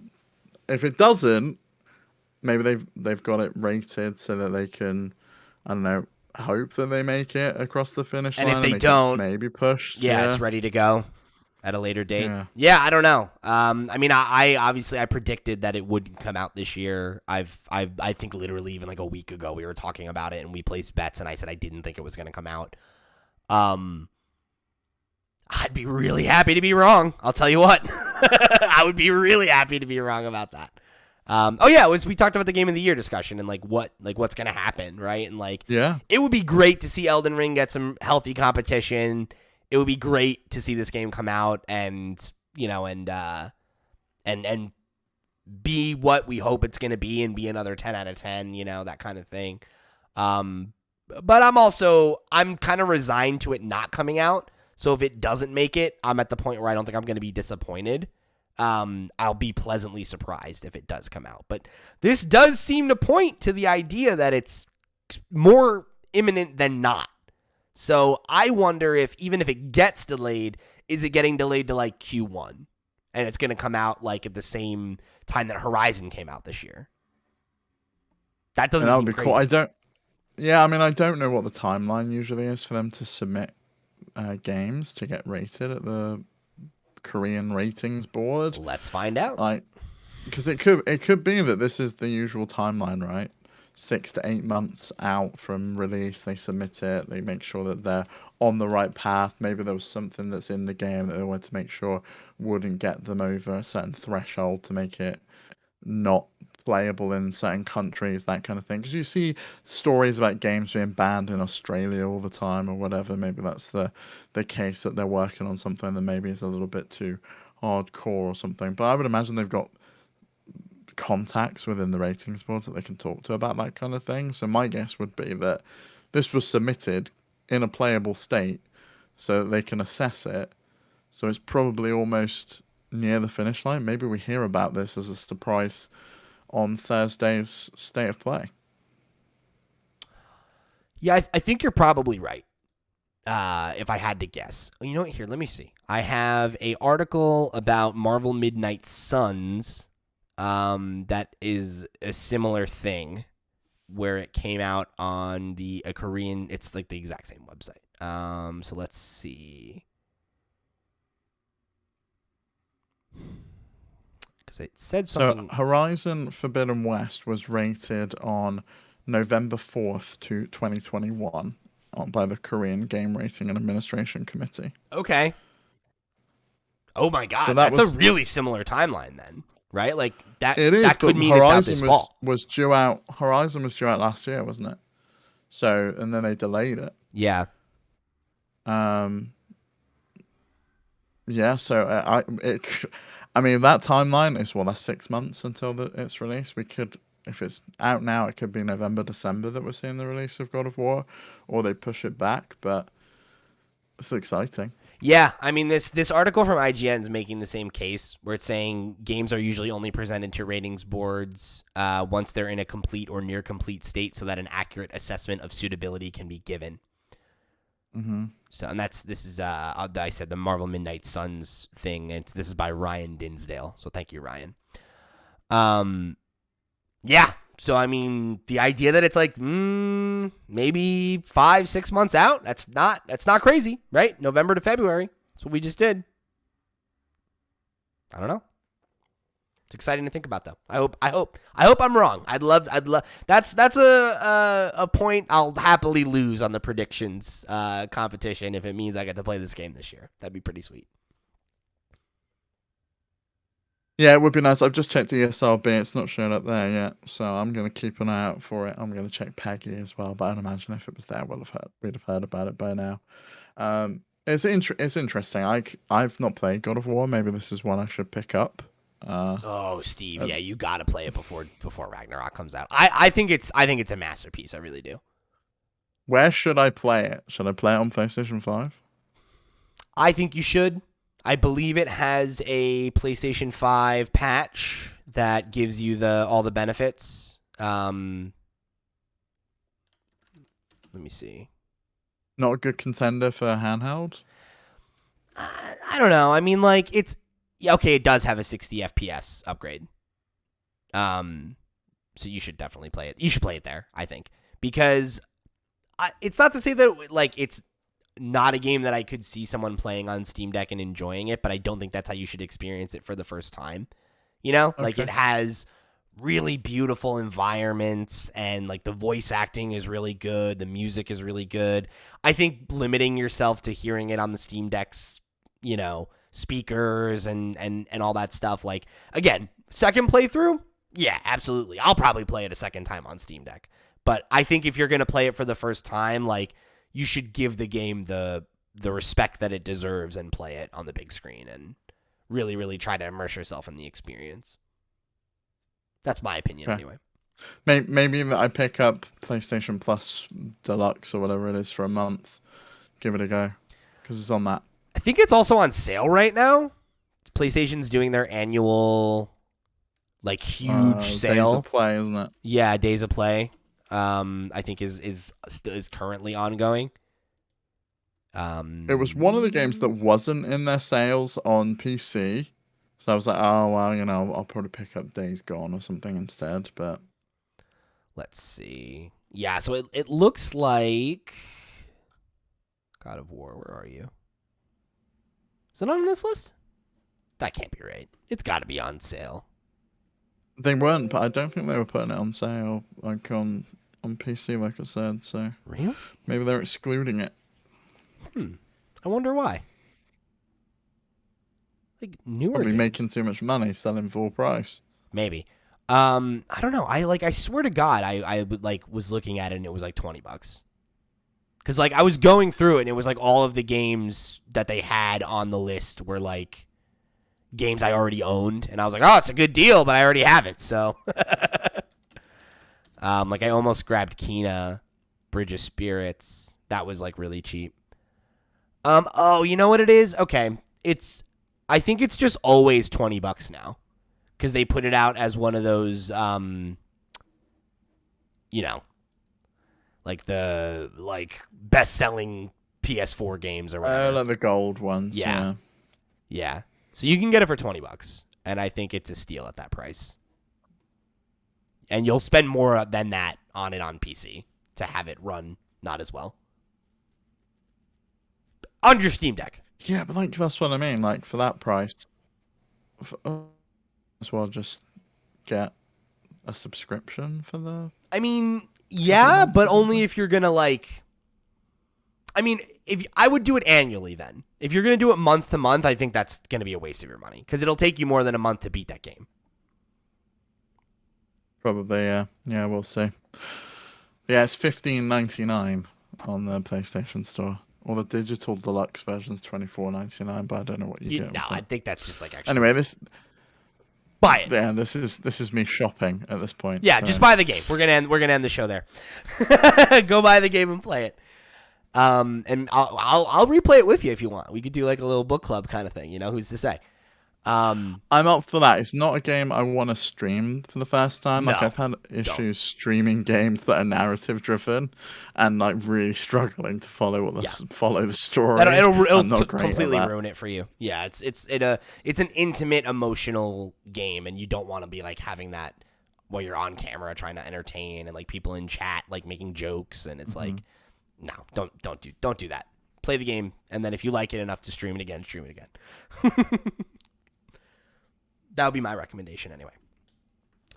Speaker 2: If it doesn't, maybe they've got it rated so that they can, I don't know, hope that they make it across the finish line.
Speaker 1: And if they don't,
Speaker 2: maybe push.
Speaker 1: Yeah, it's ready to go at a later date. Yeah, I don't know. I mean, I obviously I predicted that it would come out this year. I think literally even like a week ago we were talking about it and we placed bets and I said I didn't think it was going to come out. I'd be really happy to be wrong. I'll tell you what. I would be really happy to be wrong about that. We talked about the game of the year discussion and like what's going to happen, right? And like it would be great to see Elden Ring get some healthy competition. It would be great to see this game come out and be what we hope it's going to be and be another 10 out of 10, that kind of thing. But I'm kind of resigned to it not coming out. So if it doesn't make it, I'm at the point where I don't think I'm going to be disappointed. I'll be pleasantly surprised if it does come out. But this does seem to point to the idea that it's more imminent than not. So I wonder if even if it gets delayed, is it getting delayed to like Q1? And it's going to come out like at the same time that Horizon came out this year. That doesn't seem crazy. Cool.
Speaker 2: I don't know what the timeline usually is for them to submit games to get rated at the Korean ratings board.
Speaker 1: Let's find out.
Speaker 2: Because it could be that this is the usual timeline, right? 6 to 8 months out from release, they submit it. They make sure that they're on the right path. Maybe there was something that's in the game that they wanted to make sure wouldn't get them over a certain threshold to make it not playable in certain countries, that kind of thing. Because you see stories about games being banned in Australia all the time or whatever. Maybe that's the case that they're working on something that maybe is a little bit too hardcore or something. But I would imagine they've got contacts within the ratings boards that they can talk to about that kind of thing. So my guess would be that this was submitted in a playable state so that they can assess it. So it's probably almost near the finish line. Maybe we hear about this as a surprise on Thursday's State of Play.
Speaker 1: Yeah, I think you're probably right. If I had to guess. You know what? Here, let me see. I have an article about Marvel Midnight Suns that is a similar thing where it came out on a Korean, it's like the exact same website. So let's see. Because it said something.
Speaker 2: So Horizon Forbidden West was rated on November 4th to 2021 by the Korean Game Rating and Administration Committee.
Speaker 1: Okay. Oh my God, so that's a really similar timeline then, right? Like that.
Speaker 2: It is.
Speaker 1: That could mean
Speaker 2: Horizon
Speaker 1: it's out this fall.
Speaker 2: Was due out. Horizon was due out last year, wasn't it? So and then they delayed it.
Speaker 1: Yeah.
Speaker 2: Yeah. So I mean that timeline is that's 6 months until it's released. We could, if it's out now, it could be November, December that we're seeing the release of God of War, or they push it back. But It's exciting.
Speaker 1: Yeah, I mean this article from IGN is making the same case where it's saying games are usually only presented to ratings boards once they're in a complete or near complete state, so that an accurate assessment of suitability can be given.
Speaker 2: Mm-hmm.
Speaker 1: So, and this is I said the Marvel Midnight Suns thing, and this is by Ryan Dinsdale. So thank you, Ryan. Yeah. So I mean, the idea that it's like maybe 5-6 months out, that's not crazy, right? November to February. That's what we just did. I don't know. It's exciting to think about, though. I hope I'm wrong. I'd love. That's a point I'll happily lose on the predictions competition if it means I get to play this game this year. That'd be pretty sweet.
Speaker 2: Yeah, it would be nice. I've just checked ESRB. It's not showing up there yet, so I'm going to keep an eye out for it. I'm going to check Peggy as well, but I'd imagine if it was there, we'd have heard about it by now. It's interesting. I've not played God of War. Maybe this is one I should pick up.
Speaker 1: Steve, yeah, you got to play it before Ragnarok comes out. I think it's a masterpiece. I really do.
Speaker 2: Where should I play it? Should I play it on PlayStation 5?
Speaker 1: I think you should. I believe it has a PlayStation 5 patch that gives you all the benefits. Let me see.
Speaker 2: Not a good contender for handheld?
Speaker 1: I don't know. I mean, like, it's... Yeah, okay, it does have a 60 FPS upgrade. So you should definitely play it. You should play it there, I think. Because it's not to say that, like, it's not a game that I could see someone playing on Steam Deck and enjoying it, but I don't think that's how you should experience it for the first time. You know? Okay. Like, it has really beautiful environments, and, like, the voice acting is really good. The music is really good. I think limiting yourself to hearing it on the Steam Deck's, you know, speakers and all that stuff, like, again, second playthrough, yeah, absolutely, I'll probably play it a second time on Steam Deck. But I think if you're going to play it for the first time, like, you should give the game the respect that it deserves and play it on the big screen and really, really try to immerse yourself in the experience. That's my opinion, anyway.
Speaker 2: Maybe I pick up PlayStation Plus Deluxe or whatever it is for a month, give it a go, because it's on that.
Speaker 1: I think it's also on sale right now. PlayStation's doing their annual, like, huge sale.
Speaker 2: Days of Play, isn't it?
Speaker 1: Yeah, Days of Play. I think is currently ongoing.
Speaker 2: It was one of the games that wasn't in their sales on PC, so I was like, oh well, you know, I'll probably pick up Days Gone or something instead. But
Speaker 1: let's see. Yeah, so it looks like God of War. Where are you? Is it on this list? That can't be right. It's got to be on sale.
Speaker 2: They weren't, but I don't think they were putting it on sale, like on PC, like I said. So
Speaker 1: really,
Speaker 2: maybe they're excluding it.
Speaker 1: I wonder why. Like newer,
Speaker 2: probably making too much money selling full price.
Speaker 1: Maybe. I don't know. I swear to God, I was looking at it and it was like $20. Because, like, I was going through it, and it was, like, all of the games that they had on the list were, like, games I already owned. And I was like, oh, it's a good deal, but I already have it, so. Like, I almost grabbed Kena, Bridge of Spirits. That was, like, really cheap. Oh, you know what it is? Okay. I think it's just always $20 now. Because they put it out as one of those, you know, like the best-selling PS4 games or whatever.
Speaker 2: Like the gold ones.
Speaker 1: Yeah. So you can get it for $20, and I think it's a steal at that price. And you'll spend more than that on it on PC to have it run not as well on your Steam Deck.
Speaker 2: Yeah, but like that's what I mean. Like for that price, as well just get a subscription for the.
Speaker 1: I mean. Yeah, but only if you're going to, like... I mean, I would do it annually then. If you're going to do it month to month, I think that's going to be a waste of your money. Because it'll take you more than a month to beat that game.
Speaker 2: Probably, yeah. Yeah, we'll see. Yeah, it's $15.99 on the PlayStation Store. Or the digital deluxe version's $24.99, but I don't know what you get.
Speaker 1: No, I think that's just like extra.
Speaker 2: Anyway, this...
Speaker 1: Buy it.
Speaker 2: Yeah, this is me shopping at this point.
Speaker 1: Yeah, so. Just buy the game. We're gonna end the show there. Go buy the game and play it. And I'll replay it with you if you want. We could do like a little book club kind of thing. Who's to say?
Speaker 2: I'm up for that. It's not a game I want to stream for the first time. Like,
Speaker 1: No,
Speaker 2: I've had issues streaming games that are narrative driven, and like really struggling to follow follow the story.
Speaker 1: It'll completely ruin it for you. Yeah, it's an intimate, emotional game, and you don't want to be like having that while you're on camera trying to entertain and like people in chat like making jokes, and it's like, no, don't do that. Play the game, and then if you like it enough to stream it again, stream it again. That would be my recommendation anyway.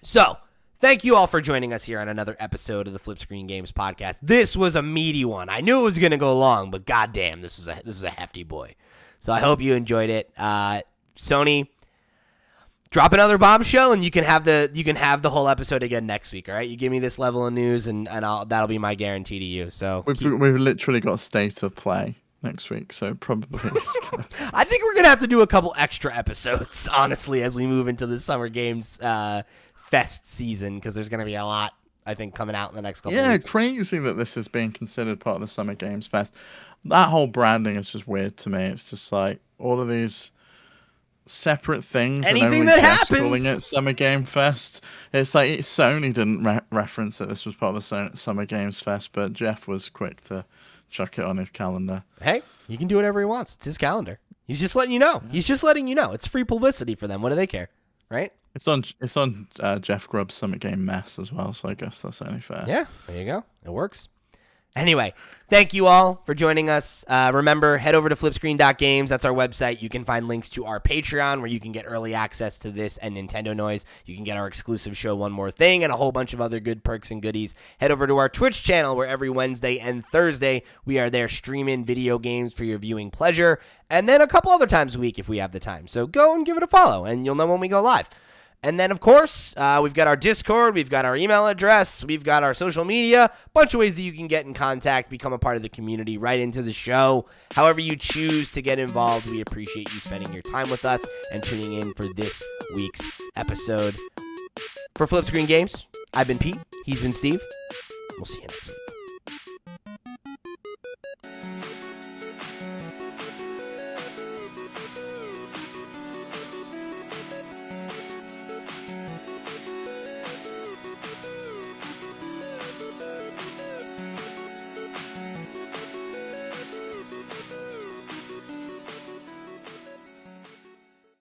Speaker 1: So, thank you all for joining us here on another episode of the FlipScreen Games podcast. This was a meaty one. I knew it was going to go long, but goddamn, this was a hefty boy. So I hope you enjoyed it. Sony, drop another bombshell, and you can have the whole episode again next week. All right, you give me this level of news, and that'll be my guarantee to you. So
Speaker 2: we've literally got state of play next week, so probably
Speaker 1: I think we're gonna have to do a couple extra episodes, honestly, as we move into the Summer Games Fest season, because there's gonna be a lot, I think, coming out in the next couple of weeks.
Speaker 2: Yeah, crazy that this is being considered part of the Summer Games Fest. That whole branding is just weird to me. It's just like all of these separate things.
Speaker 1: Anything that happens,
Speaker 2: calling it Summer Game Fest. It's like Sony didn't reference that this was part of the Summer Games Fest, but Jeff was quick to chuck it on his calendar.
Speaker 1: Hey, he can do whatever he wants. It's his calendar. He's just letting you know. He's just letting you know. It's free publicity for them. What do they care, right?
Speaker 2: It's on Jeff Grubb's Summit Game Mess as well, so I guess that's only fair.
Speaker 1: Yeah, there you go. It works. Anyway, thank you all for joining us. Remember, head over to flipscreen.games. That's our website. You can find links to our Patreon, where you can get early access to this and Nintendo Noise. You can get our exclusive show, One More Thing, and a whole bunch of other good perks and goodies. Head over to our Twitch channel, where every Wednesday and Thursday we are there streaming video games for your viewing pleasure, and then a couple other times a week if we have the time. So go and give it a follow, and you'll know when we go live. And then, of course, we've got our Discord, we've got our email address, we've got our social media, a bunch of ways that you can get in contact, become a part of the community, right into the show. However you choose to get involved, we appreciate you spending your time with us and tuning in for this week's episode. For FlipScreen Games, I've been Pete, he's been Steve. We'll see you next week.